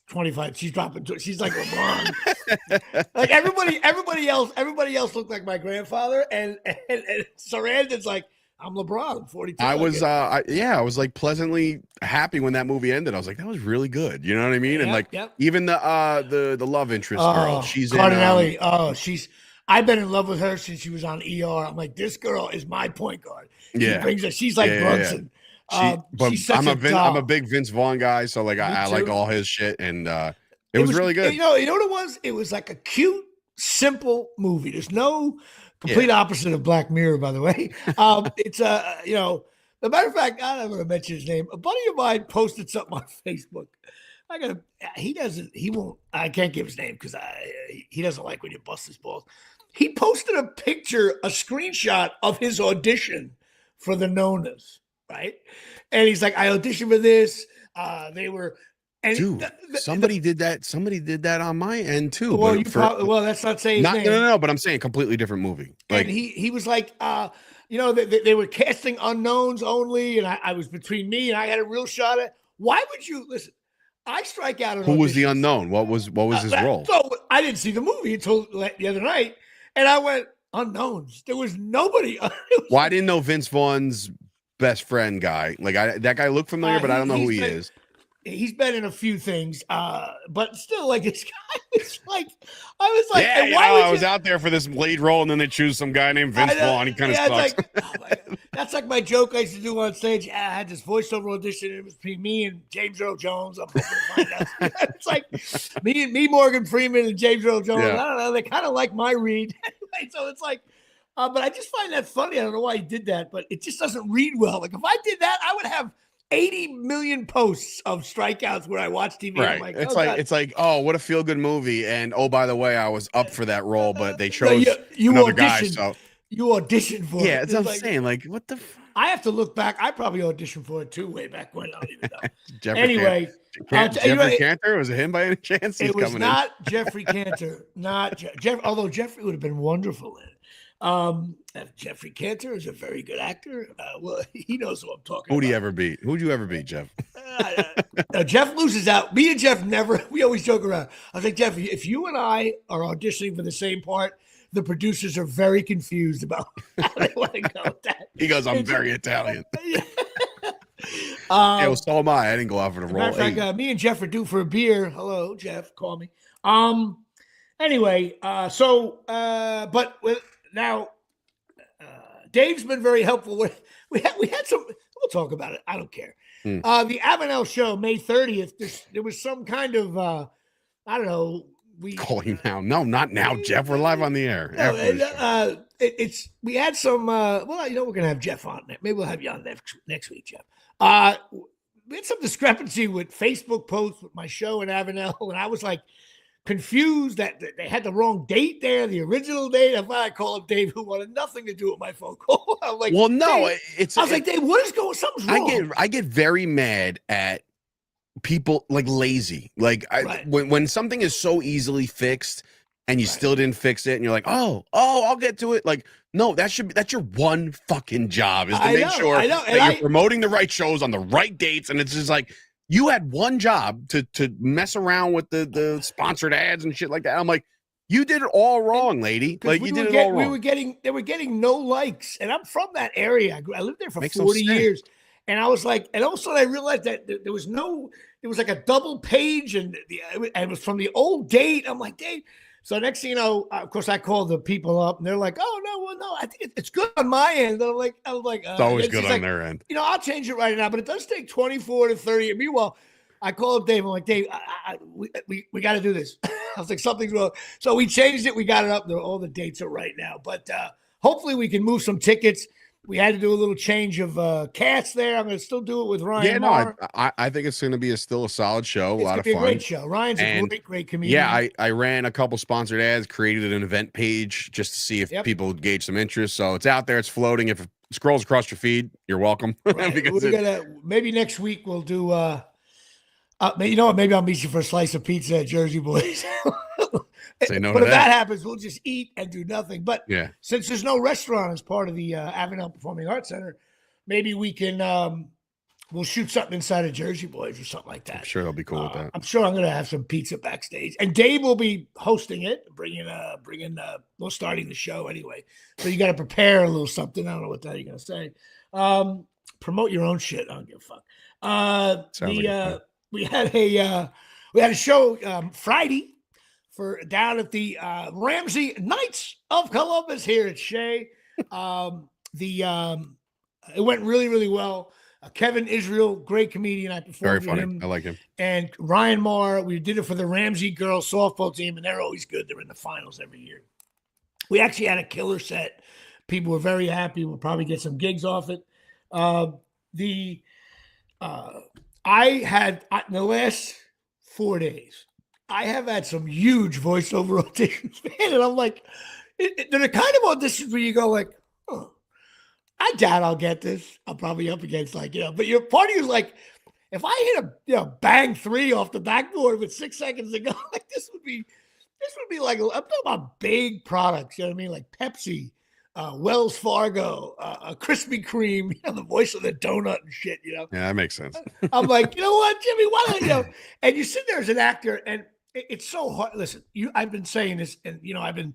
25. She's dropping. She's like LeBron. Like everybody else looked like my grandfather, and Sarandon's like. I'm LeBron. I'm 42. I was like pleasantly happy when that movie ended. I was like, that was really good. You know what I mean? And even the love interest girl, she's Cardinelli. I've been in love with her since she was on ER. I'm like, this girl is my point guard. She's like Brunson. I'm a big Vince Vaughn guy, so like I like all his shit, and it was really good. You know what it was? It was like a cute, simple movie. There's no complete opposite of Black Mirror, by the way. It's as a matter of fact, I'm not going to mention his name. A buddy of mine posted something on Facebook. I can't give his name because he doesn't like when you bust his balls. He posted a screenshot of his audition for the Nonas, right? And he's like, I auditioned for this. They were. Dude, somebody did that. Somebody did that on my end too. Well, that's not saying his name. No. But I'm saying completely different movie. Like, and he was like, they were casting unknowns only, and I was between me and I had a real shot at. Why would you listen? I strike out. Who was the unknown? What was his role? So I didn't see the movie until the other night, and I went unknowns. There was nobody. Well, I didn't know Vince Vaughn's best friend guy. Like that guy looked familiar, but I don't know who he is. He's been in a few things, but still, like this guy was like, I was like, I was out there for this lead role, and then they choose some guy named Vince Vaughn. He kind of sucks. Like, that's like my joke I used to do on stage. I had this voiceover audition. And it was between me and James Earl Jones. I'm hoping to find out. It's like me, Morgan Freeman, and James Earl Jones. Yeah. I don't know. They kind of like my read, so it's like. But I just find that funny. I don't know why he did that, but it just doesn't read well. Like if I did that, I would have 80 million posts of strikeouts where I watch TV. Right. I'm like, it's like, oh, what a feel good movie. And oh, by the way, I was up for that role, but they chose another guy. So you auditioned for it. Yeah, that's what I'm saying. Like, what the I have to look back. I probably auditioned for it too, way back when. I don't even know. Jeffrey Cantor? Was it him by any chance? It was not Jeffrey Cantor. Not Jeff. Although Jeffrey would have been wonderful in it. Jeffrey Cantor is a very good actor. Well, he knows what I'm talking about. Who'd you ever beat, Jeff? Jeff loses out. Me and Jeff we always joke around. I was like, Jeff, if you and I are auditioning for the same part, the producers are very confused about how they want to go with that. He goes, I'm very Italian. Well, so am I. I didn't go out for the role. Matter of fact, me and Jeff are due for a beer. Hello, Jeff. Call me. Anyway, but with now, Dave's been very helpful. We had some. We'll talk about it. I don't care. The Avenel show, May 30th. There was some kind of I don't know. Call you now? No, not now, Jeff. We're live on the air. We had some. Well, we're gonna have Jeff on. Maybe we'll have you on next week, Jeff. We had some discrepancy with Facebook posts with my show and Avenel, and I was like. Confused that they had the wrong date there, the original date. I called up Dave, who wanted nothing to do with my phone call. I'm like, well, no, Dave, I was like, Dave, what is going? Something's wrong. I get very mad at people like lazy. Like when something is so easily fixed, and you still didn't fix it, and you're like, oh, I'll get to it. Like, no, that's your one fucking job is to make sure that you're promoting the right shows on the right dates. And it's just like, you had one job to mess around with the sponsored ads and shit like that. I'm like, you did it all wrong, lady. Like, you did it all wrong. They were getting no likes, and I'm from that area. I lived there for 40 years. And I was like, and all of a sudden I realized that there was like a double page, and it was from the old date. I'm like, Dave. So next thing you know, of course, I called the people up, and they're like, "Oh no, I think it's good on my end." And I was like, it's always good on their end. I'll change it right now, but it does take 24 to 30. And meanwhile, I called up Dave. I'm like, Dave, we got to do this. I was like, something's wrong. So we changed it. We got it up. All the dates are right now, but hopefully we can move some tickets. We had to do a little change of cast there. I'm going to still do it with Ryan. Yeah, no, I think it's going to be still a solid show. A lot of fun. A great show. Ryan's a great comedian. Yeah, I ran a couple sponsored ads, created an event page just to see if people would gauge some interest. So it's out there. It's floating. If it scrolls across your feed, you're welcome. Right. Maybe next week we'll do. You know what? Maybe I'll meet you for a slice of pizza at Jersey Boys. Say no but to if that happens, we'll just eat and do nothing. But since there's no restaurant as part of the Avenel Performing Arts Center, maybe we can we'll shoot something inside of Jersey Boys or something like that. I'm sure they'll be cool with that. I'm sure I'm going to have some pizza backstage, and Dave will be hosting it, bringing well, starting the show anyway. So you got to prepare a little something. I don't know what the hell you're going to say. Promote your own shit. I don't give a fuck. We had a show Friday down at the Ramsey Knights of Columbus here at Shea. It went really, really well. Kevin Israel, great comedian. I performed Very funny. with him. I like him. And Ryan Marr, we did it for the Ramsey girls softball team, and they're always good. They're in the finals every year. We actually had a killer set. People were very happy. We'll probably get some gigs off it. I had, in the last 4 days, I have had some huge voiceover auditions, man. And I'm like, they're the kind of auditions where you go like, oh, I doubt I'll get this. I'm probably up against but your party is like, if I hit a bang 3 off the backboard with 6 seconds to go, like this would be like, I'm talking about big products, you know what I mean? Like Pepsi, Wells Fargo, Krispy Kreme, the voice of the donut and shit, Yeah, that makes sense. I'm like, you know what, Jimmy, why don't and you sit there as an actor, and it's so hard. Listen, I've been saying this, and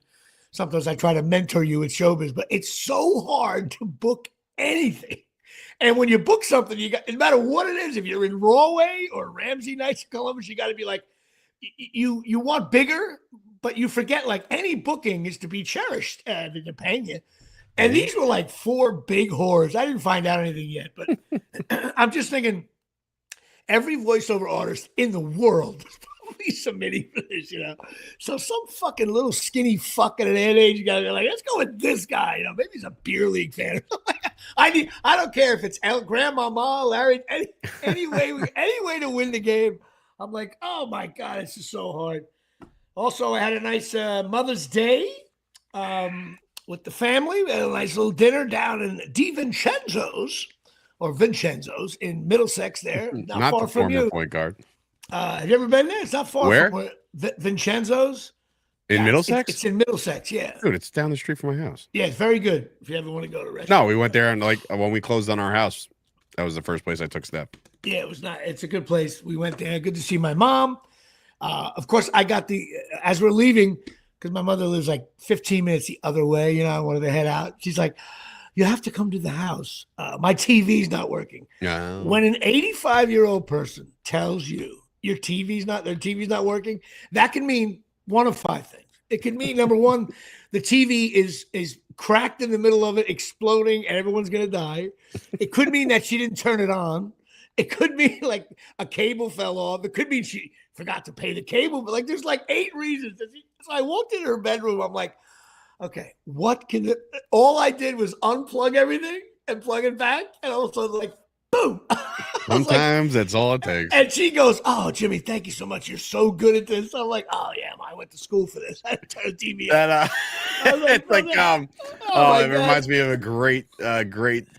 sometimes I try to mentor you at showbiz, but it's so hard to book anything. And when you book something, no matter what it is, if you're in Rawway or Ramsey Knights of Columbus, you got to be like, you want bigger, but you forget like any booking is to be cherished. They're paying you. And these were like 4 big whores. I didn't find out anything yet, but I'm just thinking every voiceover artist in the world is probably submitting for this, So some fucking little skinny fuck at an age, you gotta be like, let's go with this guy. Maybe he's a beer league fan. I don't care if it's Grandmama, Larry, any way to win the game. I'm like, oh my God, it's just so hard. Also, I had a nice Mother's Day with the family. We had a nice little dinner down in Vincenzo's in Middlesex there. Not far the from former you. Point guard. Have you ever been there? It's not far from Vincenzo's. In Middlesex? It's in Middlesex, yeah. Dude, it's down the street from my house. Yeah, it's very good if you ever want to go to a restaurant. No, we went there, and when we closed on our house, that was the first place I took Steph. Yeah, it's a good place. We went there. Good to see my mom. Of course, I got as we're leaving, because my mother lives like 15 minutes the other way, I wanted to head out. She's like, you have to come to the house. My TV's not working. No. When an 85-year-old person tells you their TV's not working, that can mean one of 5 things. It can mean, number one, the TV is cracked in the middle of it, exploding, and everyone's going to die. It could mean that she didn't turn it on. It could mean like a cable fell off. It could mean she forgot to pay the cable. But there's 8 reasons. So I walked into her bedroom. I'm like, okay, all I did was unplug everything and plug it back. And all of a sudden, boom. Sometimes that's all it takes. And she goes, oh, Jimmy, thank you so much. You're so good at this. I'm like, oh, yeah, I went to school for this. I turn the TV on. It reminds me of a great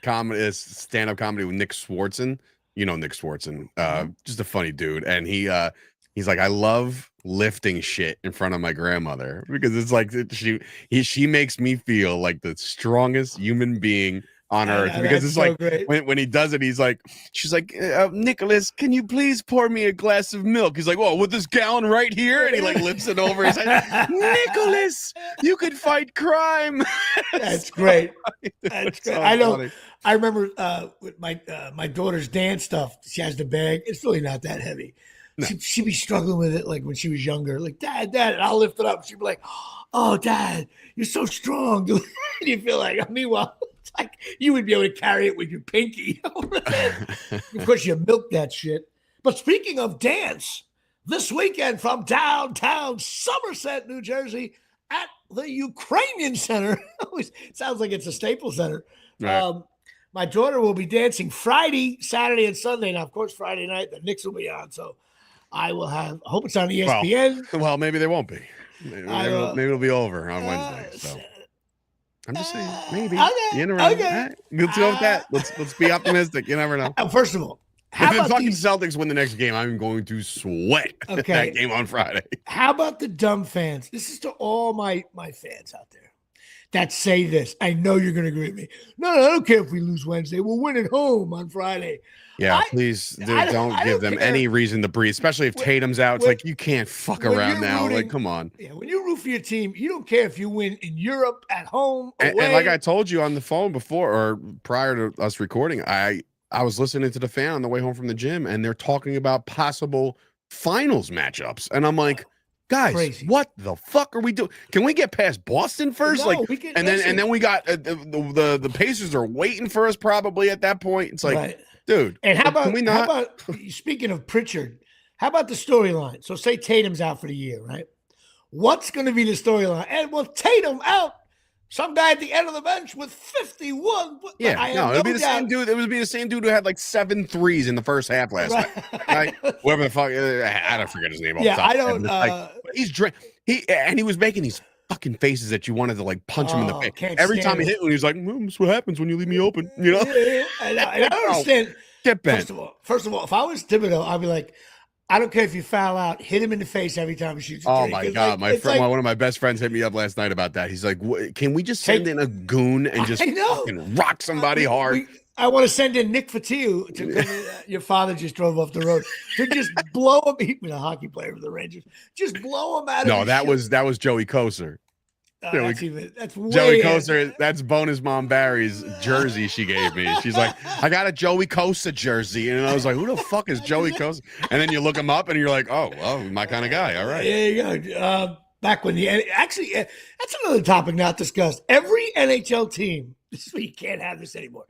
comedy, stand-up comedy with Nick Swartzen. Nick Swartzen, just a funny dude. And he's like, I love lifting shit in front of my grandmother because it's like she makes me feel like the strongest human being on earth because it's so like great. when he does it, she's like, Nicholas, can you please pour me a glass of milk? He's like, whoa, with this gallon right here, and he like lifts it over his head. Nicholas, you could fight crime. That's great. That's great. I know. Funny. I remember with my daughter's dance stuff. She has the bag. It's really not that heavy. No. She'd be struggling with it like when she was younger. Like, Dad, and I'll lift it up. She'd be like, oh, Dad, you're so strong. You feel like, meanwhile, it's like you would be able to carry it with your pinky. Of course, you milk that shit. But speaking of dance, this weekend from downtown Somerset, New Jersey, at the Ukrainian Center. It sounds like it's a Staples Center. Right. My daughter will be dancing Friday, Saturday, and Sunday. Now, of course, Friday night, the Knicks will be on. So I hope it's on ESPN. Well, maybe they won't be. Maybe it'll be over on Wednesday. So I'm just saying, maybe. Okay, you never know. Okay. Right, let's go with that. Let's be optimistic. You never know. First of all, if the fucking Celtics win the next game, I'm going to sweat that game on Friday. How about the dumb fans? This is to all my fans out there that say this. I know you're going to agree with me. No, I don't care if we lose Wednesday. We'll win at home on Friday. Yeah, please don't give them any reason to breathe, especially if Tatum's out. It's like you can't fuck around now. Like, come on. Yeah, when you root for your team, you don't care if you win in Europe, at home, away. And like I told you on the phone before or prior to us recording, I was listening to the fan on the way home from the gym, and they're talking about possible finals matchups. And I'm like, guys, crazy. What the fuck are we doing? Can we get past Boston first? No, and then we got the Pacers are waiting for us probably at that point. It's like, right. Dude. And how about speaking of Pritchard? How about the storyline? So say Tatum's out for the year, right? What's going to be the storyline? And with Tatum out, some guy at the end of the bench with 51. Yeah, it'll be the same dude. It would be the same dude who had like 7 threes in the first half last night. Right? Whoever the fuck, I don't forget his name. Yeah, I don't. He was making these fucking faces that you wanted to like punch him in the face. Every time he hit one, he was like, "That's what happens when you leave me open." You know. Yeah. And I understand. Get bent. First of all, if I was Thibodeau, I'd be like, I don't care if you foul out, hit him in the face every time he shoots. Oh my god, one of my best friends hit me up last night about that. He's like, "Can we just send in a goon and just fucking rock somebody hard?" I want to send in Nick Fatiu your father just drove off the road to just blow him. He's been a hockey player for the Rangers. Just blow him out. No, that was Joey Koser. That's way Joey Koser. That's bonus mom Barry's jersey she gave me. She's like, I got a Joey Koser jersey, and I was like, who the fuck is Joey Koser? And then you look him up, and you're like, oh, well, my kind of guy. All right. There you go. Back when that's another topic not discussed. Every NHL team. This is why you can't have this anymore.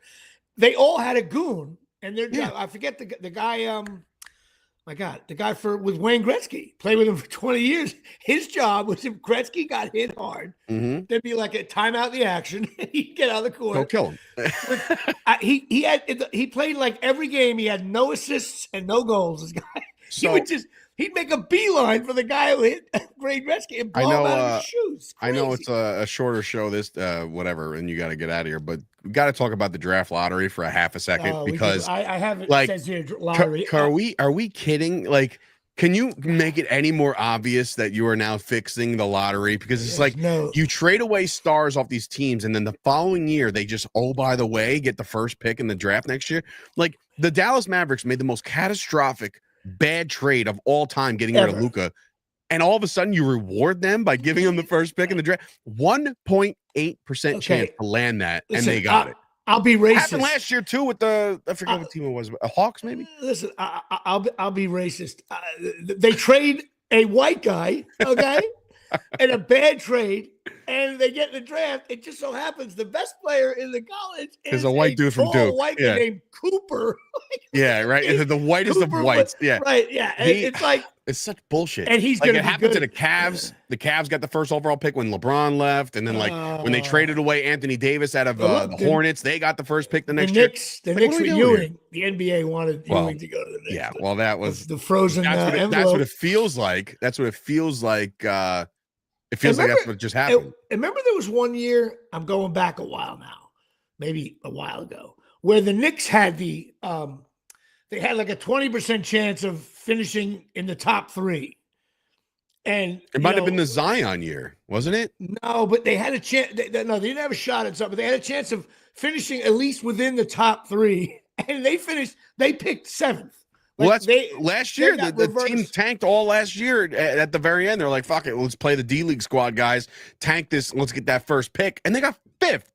They all had a goon, and I forget the guy. My God, the guy with Wayne Gretzky, played with him for 20 years. His job was if Gretzky got hit hard, there'd be like a timeout in the action. He'd get out of the court. Go kill him. He played like every game. He had no assists and no goals. This guy, he'd make a beeline for the guy who hit Wayne Gretzky and blow him out of his shoes. I know it's a shorter show, this whatever, and you got to get out of here, but we got to talk about the draft lottery for a half a second because I haven't says here lottery. Are we kidding? Like, can you make it any more obvious that you are now fixing the lottery? Because it's you trade away stars off these teams, and then the following year they just, oh, by the way, get the first pick in the draft next year. Like the Dallas Mavericks made the most catastrophic bad trade of all time, getting rid of Luka. And all of a sudden, you reward them by giving them the first pick in the draft. 1.8% chance to land that, and they got it. I'll be racist. Happened last year too with I forget what team it was, Hawks maybe. Listen, I'll be racist. They trade a white guy, okay, and a bad trade, and they get in the draft. It just so happens the best player in the college is a white dude from Duke, white guy named Cooper. Yeah, right. The whitest of whites. Yeah, right. Yeah, it's like. It's such bullshit. And he's going to happen to the Cavs. The Cavs got the first overall pick when LeBron left. And then, when they traded away Anthony Davis out of the Hornets, they got the first pick the next year. The Knicks with Ewing. The NBA wanted Ewing to go to the Knicks. Yeah, well, that was the frozen envelope. That's what it feels like. It feels like that's what just happened. Remember there was one year, I'm going back a while now, maybe a while ago, where the Knicks had they had like a 20% chance of finishing in the top 3. And It might have been the Zion year, wasn't it? No, but they had a chance. No, they didn't have a shot at something. They had a chance of finishing at least within the top 3, and they finished. They picked 7th. Well, last year. The team tanked all last year. At the very end, they're like, "Fuck it, let's play the D League squad, guys. Tank this. Let's get that first pick." And they got 5th.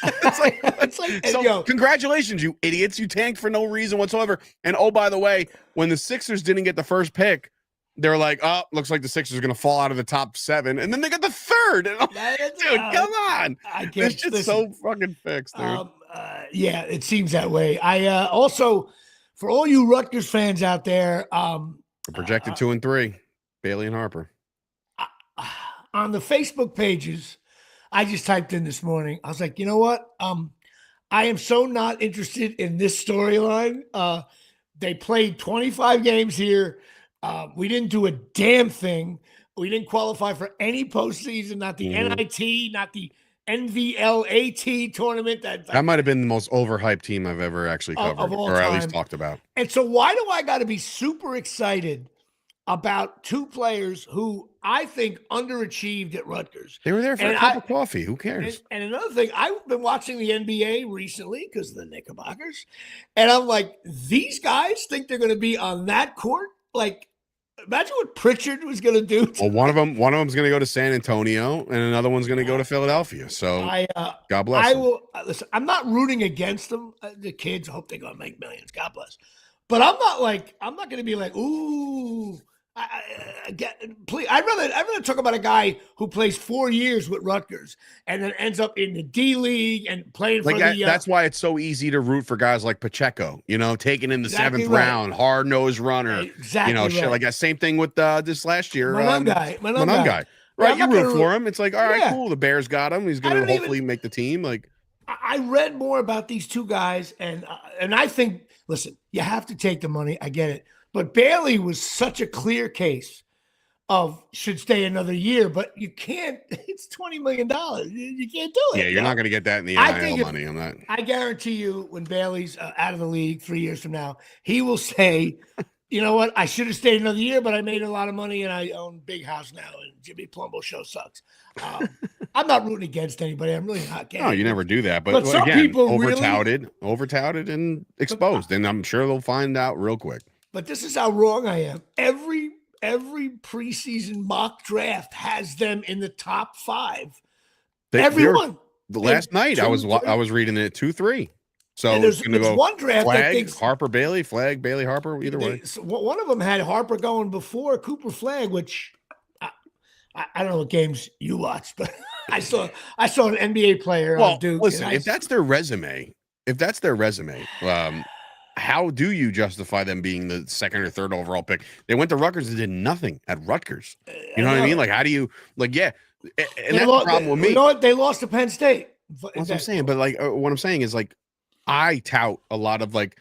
it's like so. Congratulations, you idiots! You tanked for no reason whatsoever. And oh, by the way, when the Sixers didn't get the first pick, they're like, "Oh, looks like the Sixers are going to fall out of the top 7," and then they got the 3rd. And dude, come on! This shit's so fucking fixed, dude. Yeah, it seems that way. I also. For all you Rutgers fans out there, projected 2 and 3, Bailey and Harper. On the Facebook pages, I just typed in this morning. I was like, you know what? I am so not interested in this storyline. They played 25 games here. We didn't do a damn thing. We didn't qualify for any postseason, not the NIT, not the NVLAT tournament. That might have been the most overhyped team I've ever actually covered, or at least talked about. And so why do I got to be super excited about 2 players who I think underachieved at Rutgers? They were there for a cup of coffee. Who cares? And another thing, I've been watching the NBA recently because of the Knickerbockers, and I'm like, these guys think they're going to be on that court? Like, imagine what Pritchard was going to do. Well, one of them's going to go to San Antonio, and another one's going to go to Philadelphia. So, God bless. I will listen. I'm not rooting against them. The kids, I hope they're going to make millions. God bless. But I'm not going to be like, ooh. Please, I'd rather talk about a guy who plays 4 years with Rutgers and then ends up in the D League and playing for the. That's why it's so easy to root for guys like Pacheco. Taken in the 7th round, hard nosed runner. Exactly. Shit like that. Same thing with this last year. Manung guy. Right, you root for him. It's like, all right, cool. The Bears got him. He's going to hopefully make the team. Like, I read more about these 2 guys, and I think, listen, you have to take the money. I get it. But Bailey was such a clear case of should stay another year, but you can't. It's $20 million. You can't do it. Yeah, you're not going to get that in the NIL money on that. I guarantee you, when Bailey's out of the league 3 years from now, he will say, "You know what? I should have stayed another year, but I made a lot of money and I own a big house now." And Jimmy Palumbo Show sucks. I'm not rooting against anybody. I'm really not. No, you never do that. But some again, people overtouted and exposed, and I'm sure they'll find out real quick. But this is how wrong I am. Every preseason mock draft has them in the top 5. Everyone. Last night I was reading it 2-3. So it's going to go one draft Flag, that thinks Harper Bailey, Flag Bailey Harper. Either way, one of them had Harper going before Cooper Flag, which I don't know what games you watched, but I saw an NBA player. Well, Duke, listen, if that's their resume, how do you justify them being the 2nd or 3rd overall pick? They went to Rutgers and did nothing at Rutgers. You know what I mean? Like, how do you and that's the problem with me. You know what? They lost to Penn State. That's what I'm saying. But like, what I'm saying is like, I tout a lot of like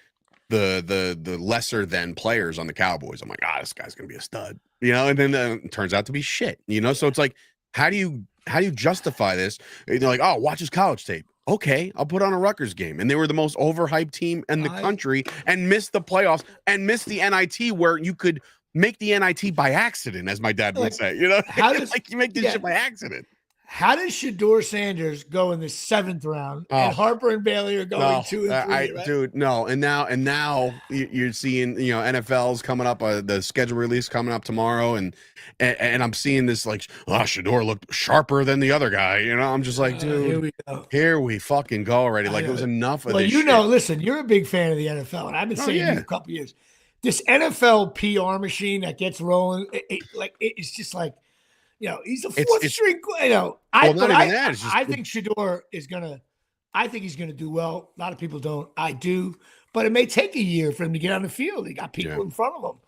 the lesser than players on the Cowboys. I'm like, this guy's gonna be a stud, and then it turns out to be shit, So it's like, how do you justify this? They're like, oh, watch his college tape. Okay, I'll put on a Rutgers game. And they were the most overhyped team in the country and missed the playoffs and missed the NIT, where you could make the NIT by accident, as my dad would say. How does you make this shit by accident? How does Shedeur Sanders go in the 7th round and Harper and Bailey are going 2 and 3? Right? Dude, no. And now you're seeing, NFL's coming up, the schedule release coming up tomorrow. And I'm seeing this like, Shedeur looked sharper than the other guy. I'm just like, dude, here we fucking go already. Like, it was enough of this shit. Listen, you're a big fan of the NFL. And I've been saying you a couple years. This NFL PR machine that gets rolling, it's just like, he's a 4th string. I think Shedeur is gonna. I think he's gonna do well. A lot of people don't. I do, but it may take a year for him to get on the field. He got people in front of him.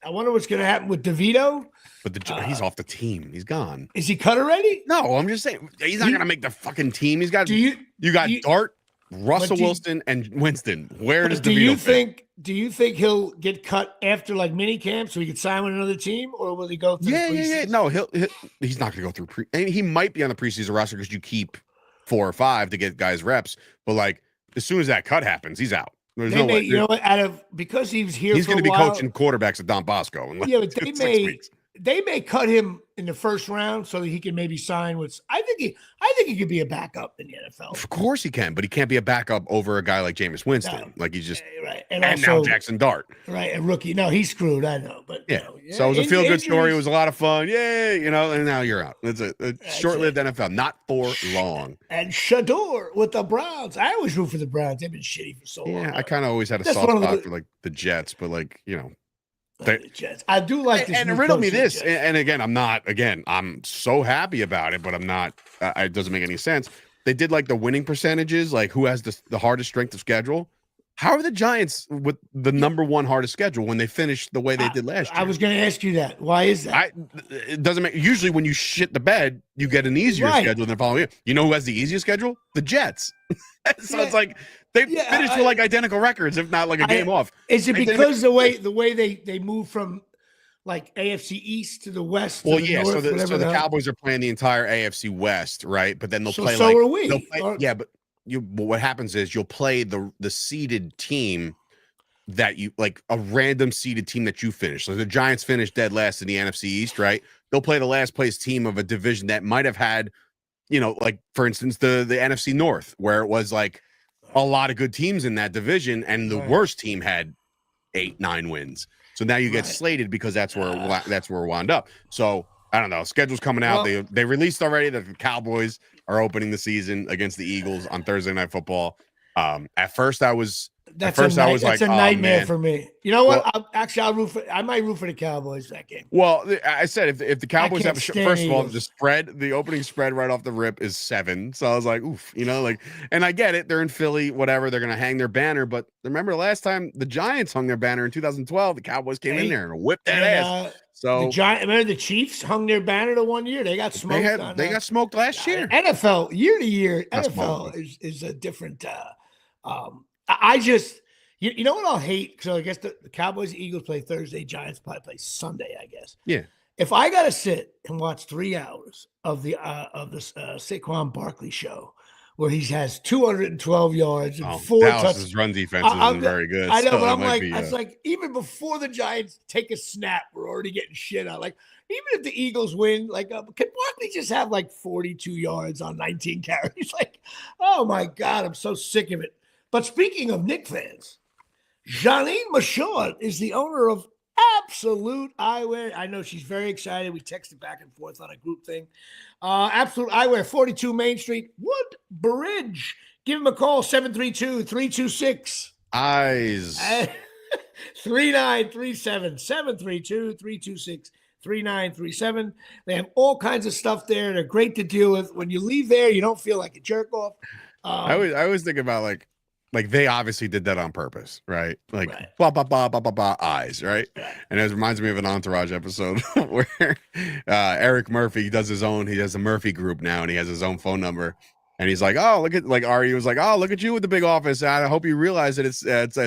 I wonder what's gonna happen with DeVito. But he's off the team. He's gone. Is he cut already? No, I'm just saying he's not gonna make the fucking team. He's got. You got Dart, Russell Wilson, and Winston. Where does DeVito fit? Do you think he'll get cut after like mini camp so he can sign with another team, or will he go through? Yeah. No, he's not going to go through he might be on the preseason roster because you keep 4 or 5 to get guys reps. But like, as soon as that cut happens, he's out. There's no way. Because he was here. He's going to be coaching quarterbacks at Don Bosco. But they may cut him in the first round so that he can maybe sign with. I think he could be a backup in the NFL. Of course he can, but he can't be a backup over a guy like Jameis Winston. No. Like he's just right, and also, now Jackson Dart, right, a rookie. No, he's screwed. I know, but yeah. So it was a feel good story. It was a lot of fun. Yay, and now you're out. It's a short-lived NFL, not for long. And Shador with the Browns. I always root for the Browns. They've been shitty for so long. Yeah, I kind of always had a soft spot for like the Jets, but like the Jets. I do like this. And riddle me this, and again, I'm so happy about it, but I'm not. It doesn't make any sense. They did like the winning percentages, like who has the hardest strength of schedule. How are the Giants with the number one hardest schedule when they finished the way they did last year? I was going to ask you that. Why is that? It doesn't make. Usually, when you shit the bed, you get an easier schedule than the following year. You know who has the easiest schedule? The Jets. So it's like they finished with like identical records, if not like a game off. Is it because the way they move from like AFC East to the West? Well, to the North, so the Cowboys are playing the entire AFC West, right? But then they'll play so like are we. But what happens is you'll play the seeded team that you like a random seeded team that you finish. So the Giants finished dead last in the NFC East, right? They'll play the last place team of a division that might have had, like for instance, the NFC North, where it was like a lot of good teams in that division, and the worst team had 8-9 wins. So now you get slated because that's where we wound up. So I don't know. Schedule's coming out. They released already that the Cowboys are opening the season against the Eagles on Thursday Night Football. At first I was That's like, a nightmare man. for me. You know what? I might root for the Cowboys that game. Well, I said if the Cowboys have first of all, the opening spread right off the rip is 7. So I was like, oof, and I get it. They're in Philly, whatever. They're gonna hang their banner. But remember last time the Giants hung their banner in 2012, the Cowboys came in there and whipped that ass. So remember the Chiefs hung their banner to 1 year. They got smoked. They got smoked last year. NFL year to year. NFL is a different. I just, you know what I'll hate? So I guess the Cowboys, Eagles play Thursday, Giants probably play Sunday, I guess. Yeah. If I got to sit and watch 3 hours of the Saquon Barkley show, where he has 212 yards and 4 touchdowns. His run defense isn't very good. I know, but I'm like, it's like even before the Giants take a snap, we're already getting shit out. Like even if the Eagles win, like can Barkley just have like 42 yards on 19 carries? Like, oh my God, I'm so sick of it. But speaking of Knicks fans, Janine Michaud is the owner of Absolute Eyewear. I know she's very excited. We texted back and forth on a group thing. Absolute Eyewear, 42 Main Street, Woodbridge. Give him a call, 732-326. Eyes. 3937, 732-326-3937. They have all kinds of stuff there. They're great to deal with. When you leave there, you don't feel like a jerk off. I always think about like they obviously did that on purpose, right? Like blah blah blah blah blah blah eyes, right? And it reminds me of an Entourage episode where Eric Murphy he has a Murphy group now, and he has his own phone number, and he's like, oh look at like Ari was like, oh look at you with the big office. I hope you realize that it's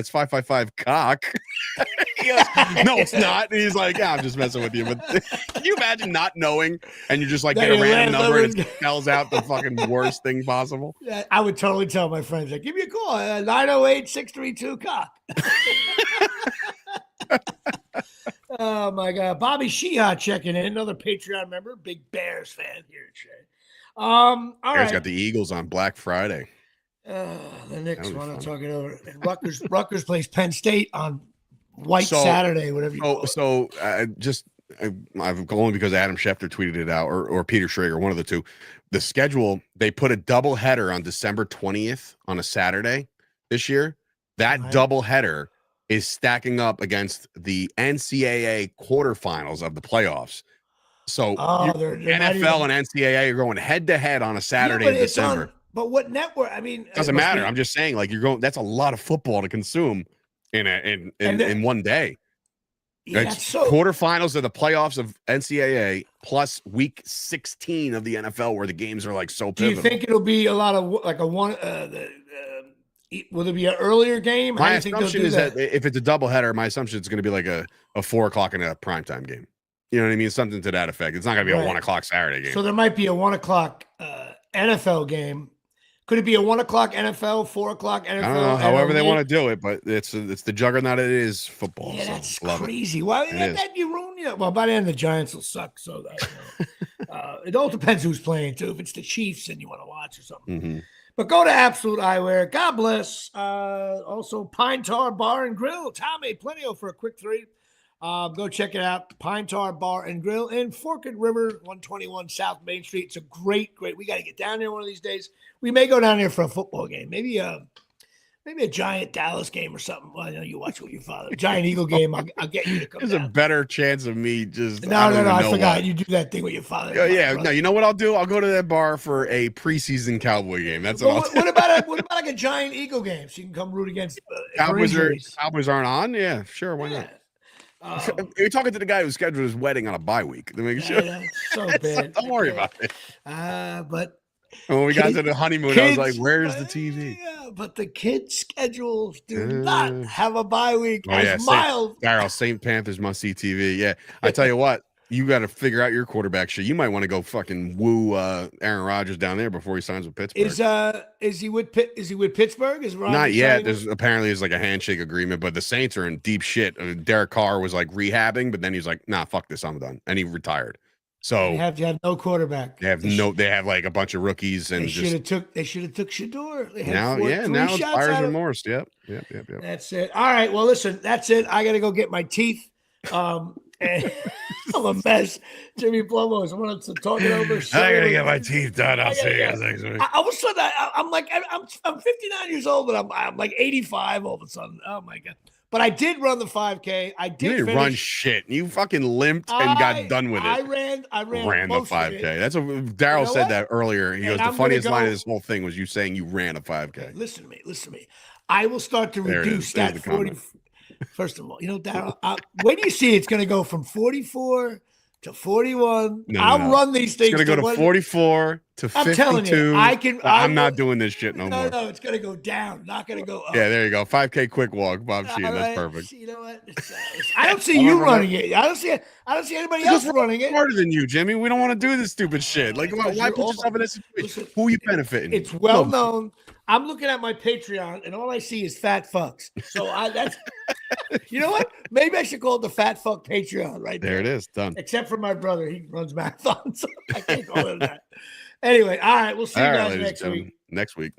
555 cock. He goes, no, it's not. And he's like, yeah, I'm just messing with you. But can you imagine not knowing and you just like get a random number and it spells out the fucking worst thing possible? I would totally tell my friends, like, give me a call, 908-632-COCK. Oh my God. Bobby Sheehan checking in, another Patreon member, big Bears fan here at Shay. All right. Got the Eagles on Black Friday. The Knicks want to talk it over. And Rutgers plays Penn State on Saturday, whatever you call it. I've only because Adam Schefter tweeted it out or Peter Schrager, one of the two. The schedule, they put a double header on December 20th on a Saturday this year. That double header is stacking up against the NCAA quarterfinals of the playoffs. So NFL and NCAA are going head to head on a Saturday in December. But what network? I mean, doesn't matter. I'm just saying, like that's a lot of football to consume in one day. Yeah, it's quarterfinals of the playoffs of NCAA plus week 16 of the NFL where the games are like so pivotal. Do you think it'll be a lot of like a one? Will it be an earlier game? My assumption is that if it's a doubleheader, my assumption it's going to be like a 4 o'clock and a primetime game. You know what I mean? Something to that effect. It's not going to be a 1 o'clock Saturday game. So there might be a 1 o'clock NFL game. Could it be a 1 o'clock NFL, 4 o'clock NFL? I don't know, however they MLB? want to do it, but it's the juggernaut it is football. Yeah, so that's love crazy. Why that you ruin it? Well, by the end the Giants will suck. So that it all depends who's playing too. If it's the Chiefs and you want to watch or something. Mm-hmm. But go to Absolute Eyewear. God bless. Also, Pine Tar Bar and Grill. Tommy, plenty for a quick 3. Go check it out. Pine Tar Bar and Grill in Forked River, 121 South Main Street. It's a great. We got to get down there one of these days. We may go down there for a football game. Maybe a Giant Dallas game or something. Well, I know you watch with your father. A Giant Eagle game. I'll get you to come. There's down. a better chance of me just. No. I forgot. You do that thing with your father. Yeah. No, you know what I'll do? I'll go to that bar for a preseason Cowboy game. That's what about like a Giant Eagle game? So you can come root against Cowboys aren't on. Yeah, sure. Why not? You're talking to the guy who scheduled his wedding on a bye week. To make sure. So bad. Don't worry about it. But when we got to the honeymoon, I was like, "Where's the TV?" Yeah, but the kids' schedules do not have a bye week mild. Daryl, St. Panthers must see TV. Yeah, I tell you what, you got to figure out your quarterback shit. You might want to go fucking woo Aaron Rodgers down there before he signs with Pittsburgh. Is he with Pittsburgh? Is Rodgers not yet? There's like a handshake agreement, but the Saints are in deep shit. Derek Carr was like rehabbing, but then he's like, "Nah, fuck this, I'm done," and he retired. So you have no quarterback. They have like a bunch of rookies, and they should have took Shador. Now it's buyer's remorse. Yep. That's it. All right. Well, listen, that's it. I got to go get my teeth. And I'm a mess. Jimmy Palumbo, I wanted to talk it over. I gotta get my teeth done. I'll see you guys next week. All of a sudden, I'm 59 years old, and I'm like 85 all of a sudden. Oh my god! But I did run the 5K. I did. You didn't run shit. You fucking limped and got done with it. I ran the 5K. That's what Daryl said that earlier. He goes, the funniest line of this whole thing was you saying you ran a 5K. Okay, listen to me. I will start to reduce that 40. First of all, Daryl, where do you see it's going to go from 44 to 41? I'll run these things. It's going to go to 44 to 52. I'm telling you, I'm not doing this shit no more. No, it's going to go down, not going to go up. Yeah, there you go. 5K quick walk, Bob Sheehan. That's perfect. You know what? I don't see you running it. I don't see anybody else running it. Smarter than you, Jimmy. We don't want to do this stupid shit. Like, why put yourself in this situation? Who are you benefiting? It's well known. I'm looking at my Patreon, and all I see is fat fucks. So that's, you know what? Maybe I should call it the Fat Fuck Patreon right there. There it is, done. Except for my brother, he runs marathons, so I can't call him that. Anyway, all right, we'll see you guys next week. Next week.